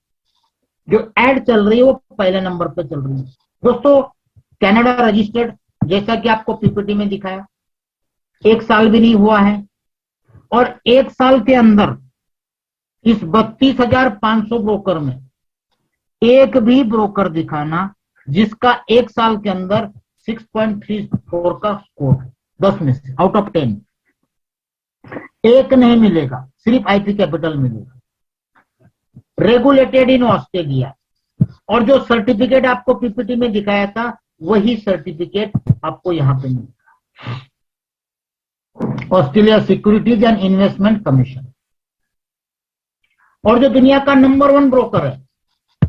जो एड चल रही है वो पहले नंबर पे चल रही है दोस्तों। कनाडा रजिस्टर्ड, जैसा कि आपको पीपीटी में दिखाया, 1 साल भी नहीं हुआ है, और 1 साल के अंदर इस 32,500 ब्रोकर में एक भी ब्रोकर दिखाना जिसका 1 साल के अंदर 6.34 का स्कोर, 10 में से आउट ऑफ 10 एक नहीं मिलेगा, सिर्फ आईपी कैपिटल मिलेगा, रेगुलेटेड इन ऑस्ट्रेलिया। और जो सर्टिफिकेट आपको पीपीटी में दिखाया था वही सर्टिफिकेट आपको यहां पे मिलेगा, Australia securities and investment commission. और जो दुनिया का नंबर 1 ब्रोकर है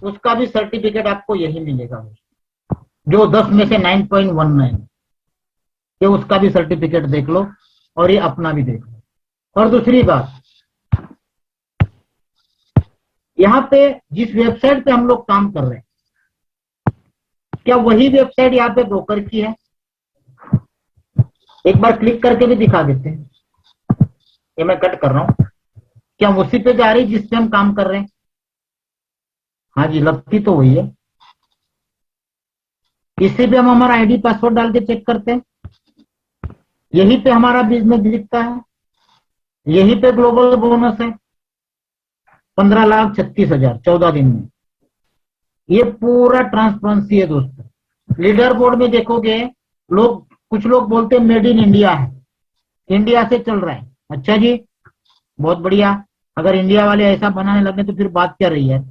उसका भी सर्टिफिकेट आपको यही मिलेगा, जो 10 में से 9.19, ये उसका भी सर्टिफिकेट देख लो और ये अपना भी देख लो। और दूसरी बात, यहाँ पे जिस वेबसाइट पे हम लोग काम कर रहे हैं, क्या वही वेबसाइट यहाँ पे ब्रोकर की है? एक बार क्लिक करके भी दिखा देते हैं, ये मैं कट कर रहा हूं, क्या उसी पे जा रही जिसपे हम काम कर रहे हैं? हाँ जी, लगती तो वही है। इसी पे हम हमारा आईडी पासवर्ड डाल के चेक करते हैं, यही पे हमारा बिजनेस दिखता है, यही पे ग्लोबल बोनस है 15,36,000 14 दिन में। ये पूरा ट्रांसपेरेंसी है दोस्तों। लीडर बोर्ड में देखोगे, कुछ लोग बोलते हैं मेड इन इंडिया है, इंडिया से चल रहा है। अच्छा जी, बहुत बढ़िया, अगर इंडिया वाले ऐसा बनाने लगे तो फिर बात क्या रही है,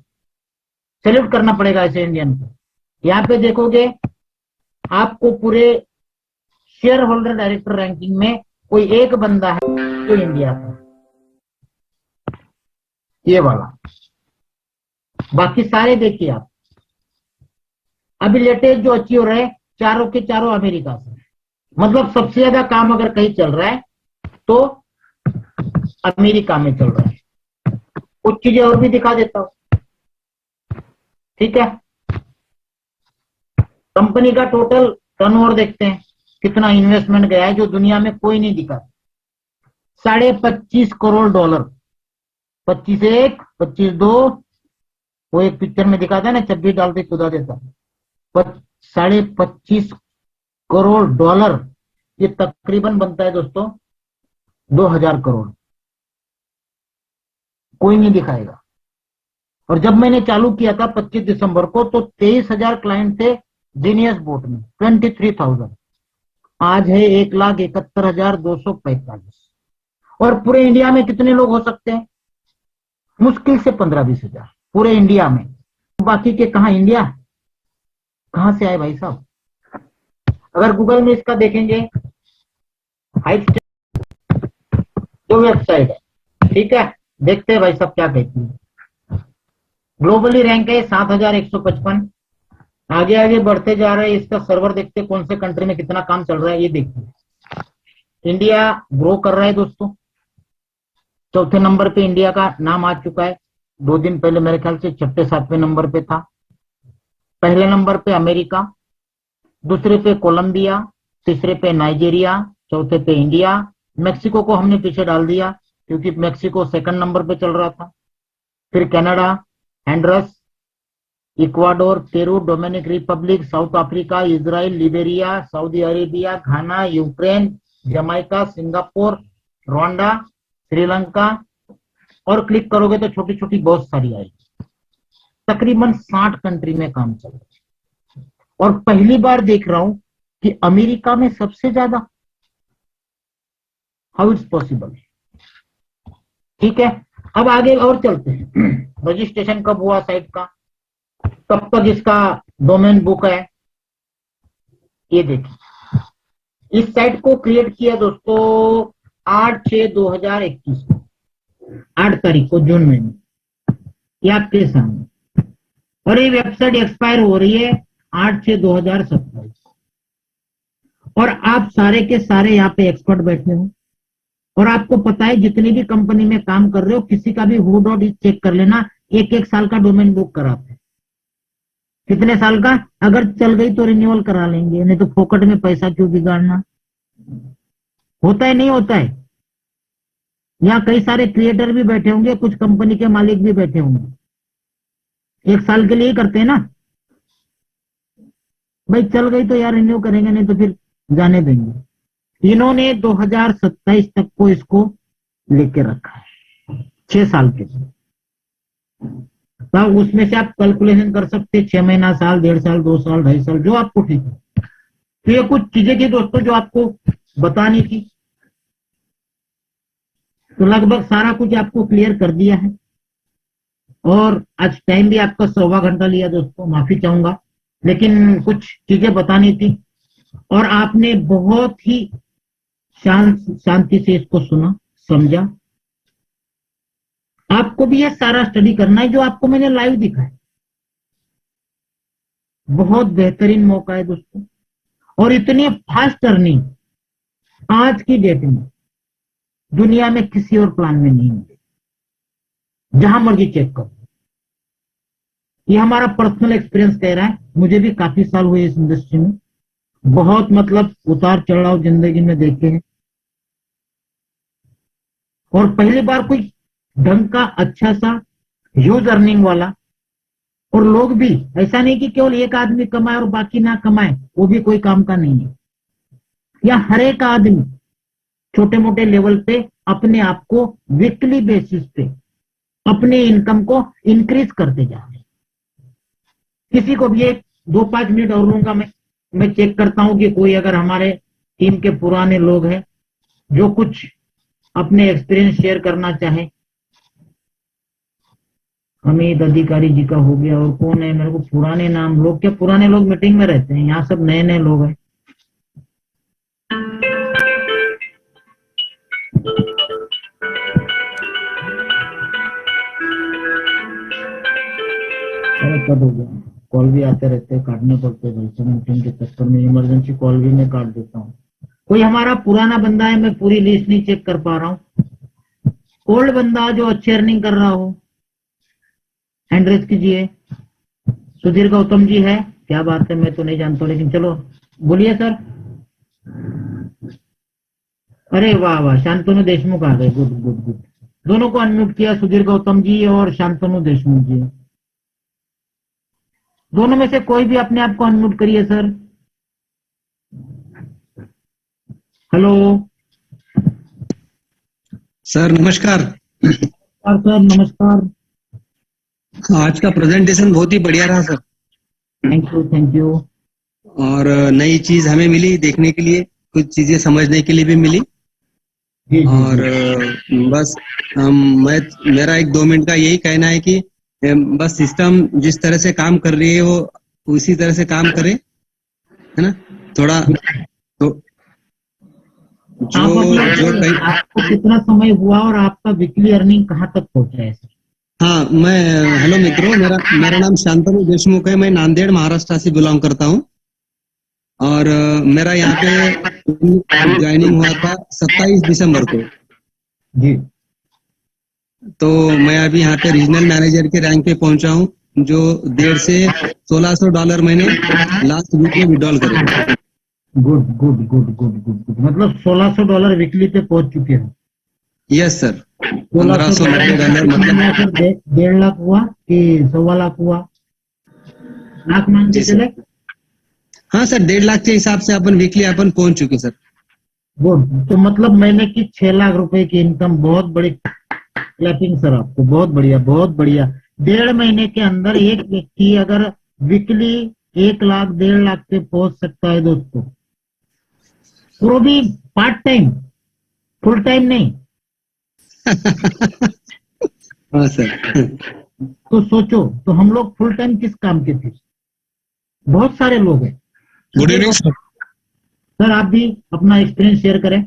सैल्यूट करना पड़ेगा ऐसे इंडियन को। यहाँ पे देखोगे आपको पूरे शेयर होल्डर डायरेक्टर रैंकिंग में कोई एक बंदा है जो इंडिया का, ये वाला, बाकी सारे देखिए आप। अभी लेटेस्ट जो अचीव रहे चारों के चारों अमेरिका से, मतलब सबसे ज्यादा काम अगर कहीं चल रहा है तो अमेरिका में चल रहा है। कुछ चीजें और भी दिखा देता हूं, ठीक है। कंपनी का टोटल टर्नओवर देखते हैं, कितना इन्वेस्टमेंट गया है, जो दुनिया में कोई नहीं दिखा। $25.5 करोड़, 25.1, 25.2, वो एक पिक्चर में दिखाता है ना, 26 डालते खुदा देता। $25.5 करोड़, ये तकरीबन बनता है दोस्तों 2,000 करोड़। कोई नहीं दिखाएगा। और जब मैंने चालू किया था 25 दिसंबर को, तो 23,000 क्लाइंट थे जीनियस बोट में, 23,000। आज है 1,71,245। और पूरे इंडिया में कितने लोग हो सकते हैं? मुश्किल से 15-20 हजार पूरे इंडिया में। बाकी के कहा इंडिया कहां से आए भाई साहब? अगर गूगल में इसका देखेंगे हाइट जो वेबसाइट है, ठीक है, देखते हैं भाई साहब क्या कहती है। ग्लोबली रैंक है 7155। आगे आगे बढ़ते जा रहे हैं। इसका सर्वर देखते हैं कौन से कंट्री में कितना काम चल रहा है, ये देखते हैं। इंडिया ग्रो कर रहा है दोस्तों। चौथे नंबर पे इंडिया का नाम आ चुका है। 2 दिन पहले मेरे ख्याल से 6-7वें नंबर पे था। पहले नंबर पे अमेरिका, दूसरे पे कोलंबिया, तीसरे पे नाइजीरिया, चौथे पे इंडिया। मेक्सिको को हमने पीछे डाल दिया क्योंकि मेक्सिको सेकंड नंबर पे चल रहा था। फिर Canada, Honduras, Ecuador, Peru, Dominican Republic, South Africa, Israel, Liberia, Saudi Arabia, Ghana, Ukraine, Jamaica, Singapore, Rwanda, Sri Lanka, और क्लिक करोगे तो छोटी छोटी बहुत सारी आएगी। तकरीबन 60 कंट्री में काम चल रहा है। और पहली बार देख रहा हूं कि अमेरिका में सबसे ज्यादा। How it's possible? ठीक है, अब आगे और चलते हैं। रजिस्ट्रेशन कब हुआ साइट का, कब तक इसका डोमेन बुक है, ये देखिए। इस साइट को क्रिएट किया दोस्तों 8/6/2021 को, 8 तारीख को, जून महीने, ये आपके सामने। और ये वेबसाइट एक्सपायर हो रही है 8/6/2027। और आप सारे के सारे यहाँ पे एक्सपर्ट बैठे हो, और आपको पता है जितनी भी कंपनी में काम कर रहे हो, किसी का भी who.it चेक कर लेना, 1-1 साल का डोमेन बुक कराते हैं। कितने साल का? अगर चल गई तो रिन्यूअल करा लेंगे, नहीं तो फोकट में पैसा क्यों बिगाड़ना। होता है नहीं होता है? यहाँ कई सारे क्रिएटर भी बैठे होंगे, कुछ कंपनी के मालिक भी बैठे होंगे। 1 साल के लिए ही करते हैं ना भाई, चल गई तो यार रिन्यू करेंगे, नहीं तो फिर जाने देंगे। इन्होंने 2027 तक को इसको लेके रखा है, 6 साल के लिए। तो उसमें से आप कैलकुलेशन कर सकते हैं, 6 महीना, साल, 1.5 साल, 2 साल, 2.5 साल, जो आपको ठीक है। तो ये कुछ चीजें थी दोस्तों जो आपको बतानी थी। तो लगभग सारा कुछ आपको क्लियर कर दिया है। और आज टाइम भी आपका 1.25 घंटा लिया दोस्तों, माफी चाहूंगा, लेकिन कुछ चीजें बतानी थी। और आपने बहुत ही शांति से इसको सुना, समझा। आपको भी ये सारा स्टडी करना है जो आपको मैंने लाइव दिखाया। बहुत बेहतरीन मौका है दोस्तों, और इतनी फास्ट अर्निंग आज की डेट में दुनिया में किसी और प्लान में नहीं मिलेगी। जहां मर्जी चेक करो। ये हमारा पर्सनल एक्सपीरियंस कह रहा है। मुझे भी काफी साल हुए इस इंडस्ट्री में, बहुत मतलब उतार चढ़ाव जिंदगी में देखे हैं। और पहली बार कोई ढंग का अच्छा सा ह्यूज अर्निंग वाला, और लोग भी ऐसा नहीं कि केवल एक आदमी कमाए और बाकी ना कमाए, वो भी कोई काम का नहीं है। या हर एक आदमी छोटे मोटे लेवल पे अपने आप को वीकली बेसिस पे अपने इनकम को इंक्रीज करते जा रहे हैं। किसी को भी 2-5 मिनट और लूंगा मैं चेक करता हूं कि कोई अगर हमारे टीम के पुराने लोग हैं जो कुछ अपने एक्सपीरियंस शेयर करना चाहे। अमित अधिकारी जी का हो गया, और कौन है, मेरे को पुराने नाम लोग, क्या पुराने लोग मीटिंग में रहते हैं, यहाँ सब नए नए लोग हैं। अरे कब हो गया, कॉल भी आते रहते हैं, काटने पड़ते हैं। मीटिंग के चक्कर में इमरजेंसी कॉल भी मैं काट देता हूँ। कोई हमारा पुराना बंदा है, मैं पूरी लिस्ट नहीं चेक कर पा रहा हूँ। ओल्ड बंदा जो अच्छी अर्निंग कर रहा हो, हैंड रेज कीजिए। सुधीर गौतम जी है, क्या बात है, मैं तो नहीं जानता, लेकिन चलो बोलिए सर। अरे वाह वाह, शांतनु देशमुख आ गए, गुड गुड गुड। दोनों को अनम्यूट किया, सुधीर गौतम जी और शांतनु देशमुख जी। दोनों में से कोई भी अपने आप को अनम्यूट करिए सर। हेलो सर, नमस्कार। सर नमस्कार। आज का प्रेजेंटेशन बहुत ही बढ़िया रहा sir. Thank you thank you. और नई चीज हमें मिली देखने के लिए, कुछ चीजें समझने के लिए भी मिली। जी जी और जी। बस मेरा एक 2 मिनट का यही कहना है कि बस सिस्टम जिस तरह से काम कर रही है वो उसी तरह से काम करे, है ना। थोड़ा तो जो आप मतलब जो कहीं आपको कितना समय हुआ और आपका वीकली अर्निंग कहाँ तक पहुंचा है सर? हाँ, मैं हेलो मित्रों, मेरा मेरा नाम शांतनु देशमुख है। मैं नांदेड़ महाराष्ट्र से बिलोंग करता हूँ और मेरा यहाँ पे ज्वाइनिंग हुआ था 27 दिसंबर को। जी। तो मैं अभी यहाँ पे रीजनल मैनेजर के रैंक पे पहुंचा हूँ, जो 1.5 से $1600 मैंने लास्ट वीक में विड्रॉल करे। Good good good good good good, मतलब $1600 वीकली पे पहुंच चुके हैं। यस सर, $1600 $1590 कितना मतलब। हुआ सर? 1.5 लाख हुआ कि 1.25 लाख हुआ? लाख मान के जी सर, चले। हाँ सर, 1.5 लाख के हिसाब से अपन वीकली अपन पहुंच चुके सर। गुड, तो मतलब महीने की 6 लाख रुपए की इनकम, बहुत बड़ी क्लैपिंग सर आपको, बहुत बढ़िया बहुत बढ़िया। 1.5 महीने के अंदर एक व्यक्ति अगर वीकली 1 लाख 1.5 लाख पे पहुंच सकता है दोस्तों, वो भी पार्ट टाइम, फुल टाइम नहीं। हाँ सर। तो सोचो, तो हम लोग फुल टाइम किस काम के थे? बहुत सारे लोग हैं। Good Sudhir evening Gautam, sir. Sir आप भी अपना एक्सपीरियंस शेयर करें।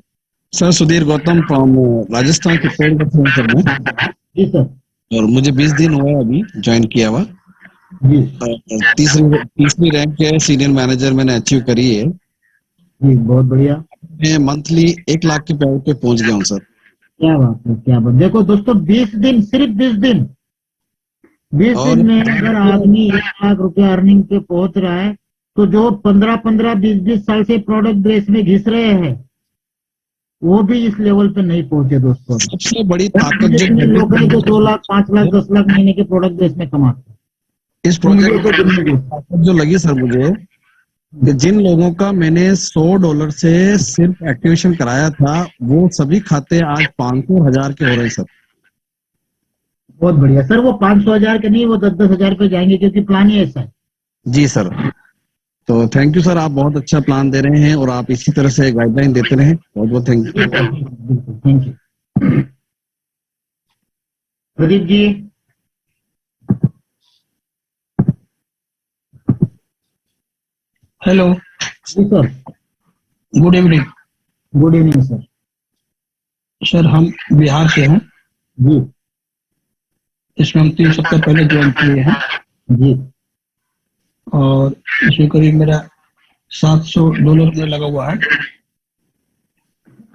सर सुधीर गौतम फ्रॉम राजस्थान के पेड़ का फोन सर मैं। जी सर। और मुझे 20 दिन हुआ है अभी ज्वाइन किया हुआ। जी तीसरी तीसरी रैंक है सीनियर मैनेजर मैंने अचीव करी है। जी, बहुत बढ़िया। मैं मंथली 1 लाख के पैकेट पे पहुंच गया हूँ सर। क्या बात है, क्या बात। देखो दोस्तों, 20 दिन, सिर्फ 20 दिन, 20 दिन और में अगर आदमी 1 लाख रुपया अर्निंग पे पहुंच रहा है, तो जो 15-15, 20-20 साल से प्रोडक्ट बेस में घिस रहे हैं, वो भी इस लेवल पे नहीं पहुंचे दोस्तों अभी। सबसे बड़ी ताकत मुझे जो इतने लोग हैं जो 2 लाख, 5 लाख, 10 लाख महीने के प्रोडक्ट बेस में कमाते हैं, इस तो मुझे प्रोजेक्ट तो दिन में ताकत जो लगी सर मुझे, कि जिन लोगों का मैंने $100 से सिर्फ एक्टिवेशन कराया था, वो सभी खाते आज 500 1000 के हो रहे हैं सर। बहुत बढ़िया सर। वो 500 हजार के नहीं, वो 10-10 हजार पे जाएंगे, क्योंकि प्लान ही ऐसा है। जी सर। तो थैंक यू सर, आप बहुत अच्छा प्लान दे रहे हैं और आप इसी तरह से गाइडलाइन देते रहें। बहुत बहुत थैंक यू। बिल्कुल, thank you. Pradeep ji. Hello, ji sir. Good evening good evening sir. Sir. हम बिहार से हैं। जी इसमें हम 3 सप्ताह पहले ज्वाइन किए हैं जी। और इसमें करीब मेरा $700 में लगा हुआ है।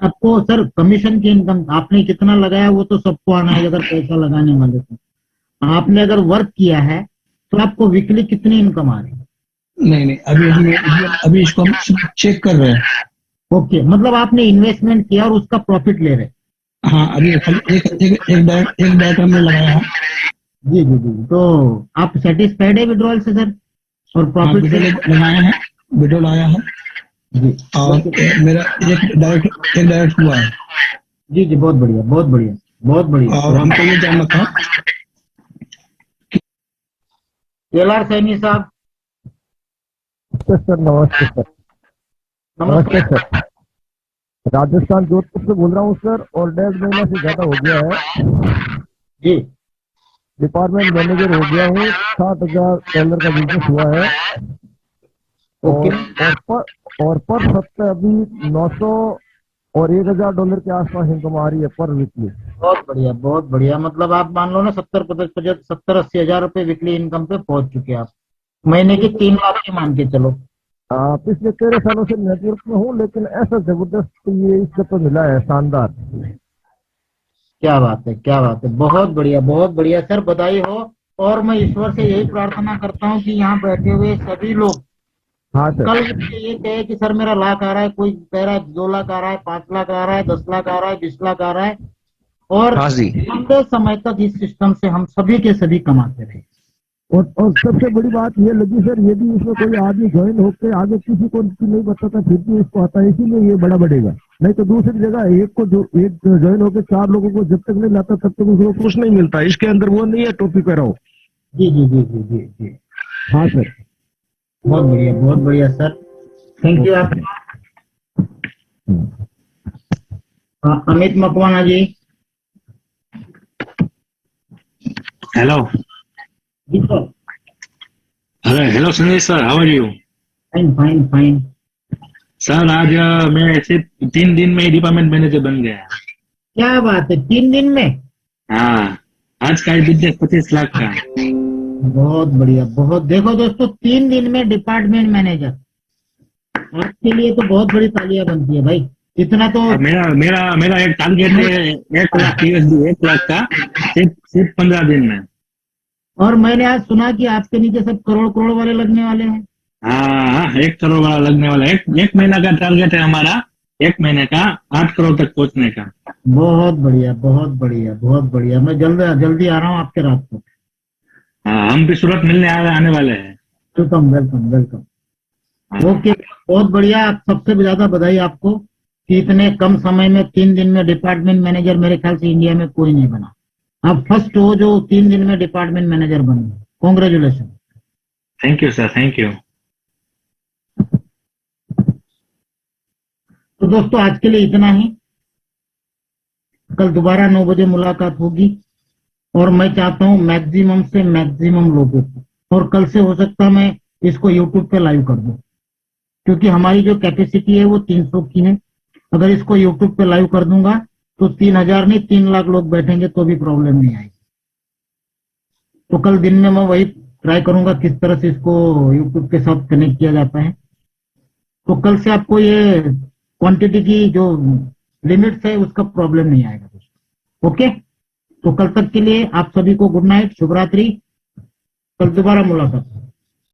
आपको सर कमीशन की इनकम आपने कितना लगाया वो तो सबको आना है, अगर पैसा लगाने वाले को। आपने अगर वर्क किया है तो आपको वीकली कितनी इनकम आ रही है? नहीं नहीं, अभी इसको हम सिर्फ चेक कर रहे हैं। ओके, मतलब आपने इन्वेस्टमेंट किया और उसका प्रॉफिट ले रहे हैं। हाँ, अभी खाली एक डायरेक्ट हमने लगाया है। जी जी जी, तो आप सेटिस्फाइड है विड्रॉल से सर और हाँ, प्रॉफिट वीडियो से? लगाए हैं, वीडियो लाया है जी और मेरा एक डायरेक्ट हुआ है। जी जी, बहुत बढ़िया बहुत बढ़िया बहुत बढ़िया। और हमको ये जानना था, एलआर सैनी साहब। सर नमस्ते सर। नमस्ते नमस्कार। सर। राजस्थान जोधपुर से बोल रहा हूँ सर, और 1.5 महीना से ज्यादा हो गया है। जी डिपार्टमेंट मैनेजर हो गया हूँ। $60,000 का बिजनेस हुआ है। ओके। और पर सप्ताह अभी 900 और $1,000 के आसपास इनकम आ रही है पर वीकली। बहुत बढ़िया बहुत बढ़िया, मतलब आप मान लो ना 70-80 हजार रुपए वीकली इनकम पे पहुंच चुके हैं आप। महीने की 3 लाख की मान के चलो। पिछले 13 सालों से नेटवर्क में हूँ, लेकिन ऐसा जबरदस्त ये इस दफे मिला है, शानदार। क्या बात है, क्या बात है, बहुत बढ़िया बहुत बढ़िया सर, बधाई हो। और मैं ईश्वर से यही प्रार्थना करता हूँ कि यहाँ बैठे हुए सभी लोग हाँ सर। कल मुझे ये कहे कि सर मेरा लाख आ रहा है, कोई कह रहा है 2 लाख आ रहा है, 5 लाख आ रहा है, 10 लाख आ रहा है, 20 लाख आ रहा है, और हाँ जी। लंबे समय तक इस सिस्टम से हम सभी के सभी कमाते रहे। और सबसे बड़ी बात ये लगी सर, ये भी इसमें कोई आदमी ज्वाइन होकर आगे किसी को नहीं बताता, फिर भी इसको आता है, इसीलिए ये बड़ा बढ़ेगा। नहीं तो दूसरी जगह एक ज्वाइन होकर 4 लोगों को जब तक नहीं लाता तब तक उसको कुछ नहीं मिलता। इसके अंदर वो नहीं है, टॉपिक पे रहो। जी जी जी जी जी जी। हाँ सर। बहुत बढ़िया सर, थैंक यू आपका। Amit Makwana ji. Hello ji sir. Hello Sanjay sir, how are you? Fine fine fine. Sir आज मैं सिर्फ 3 दिन में डिपार्टमेंट मैनेजर बन गया। क्या बात है, 3 दिन में? हाँ, आज का बिजनेस 25 लाख का। बहुत बढ़िया, बहुत। देखो दोस्तों, 3 दिन में डिपार्टमेंट मैनेजर, आपके लिए तो बहुत बड़ी तालियां बनती है भाई। इतना तो और मेरा मेरा मेरा एक टारगेट है 1 लाख USD, 1 लाख का, सिर्फ 15 दिन में। और मैंने आज सुना कि आपके नीचे सब करोड़ करोड़ वाले लगने वाले हैं। हाँ, 1 करोड़ वाला लगने वाला है। एक महीना का टारगेट है हमारा, 1 महीने का 8 करोड़ तक पहुंचने का। बहुत बढ़िया, बहुत बढ़िया, बहुत बढ़िया। मैं जल्दी आ रहा हूँ आपके रात को। हाँ, हम भी सूरत मिलने आने वाले हैं। Welcome welcome welcome. हाँ। ओके, बहुत बढ़िया। सबसे ज्यादा बधाई आपको कि इतने कम समय में 3 दिन में डिपार्टमेंट मैनेजर, मेरे ख्याल से इंडिया में कोई नहीं बना। आप फर्स्ट हो जो 3 दिन में डिपार्टमेंट मैनेजर बने। Congratulation. Thank you sir, thank you. तो दोस्तों, आज के लिए इतना ही। कल दोबारा 9 बजे मुलाकात होगी और मैं चाहता हूं मैक्सिमम से मैक्सिमम लोगों को, और कल से हो सकता है मैं इसको यूट्यूब पे लाइव कर दूं, क्योंकि हमारी जो कैपेसिटी है वो 300 की है। अगर इसको यूट्यूब पे लाइव कर दूंगा तो 3000 नहीं 3 लाख लोग बैठेंगे तो भी प्रॉब्लम नहीं आएगी। तो कल दिन में मैं वही ट्राई करूंगा किस तरह से इसको यूट्यूब के साथ कनेक्ट किया जाता है। तो कल से आपको ये क्वांटिटी की जो लिमिट्स है उसका प्रॉब्लम नहीं आएगा दोस्तों। ओके, तो कल तक के लिए आप सभी को गुड नाइट, शुभ रात्रि। कल दोबारा मुलाकात।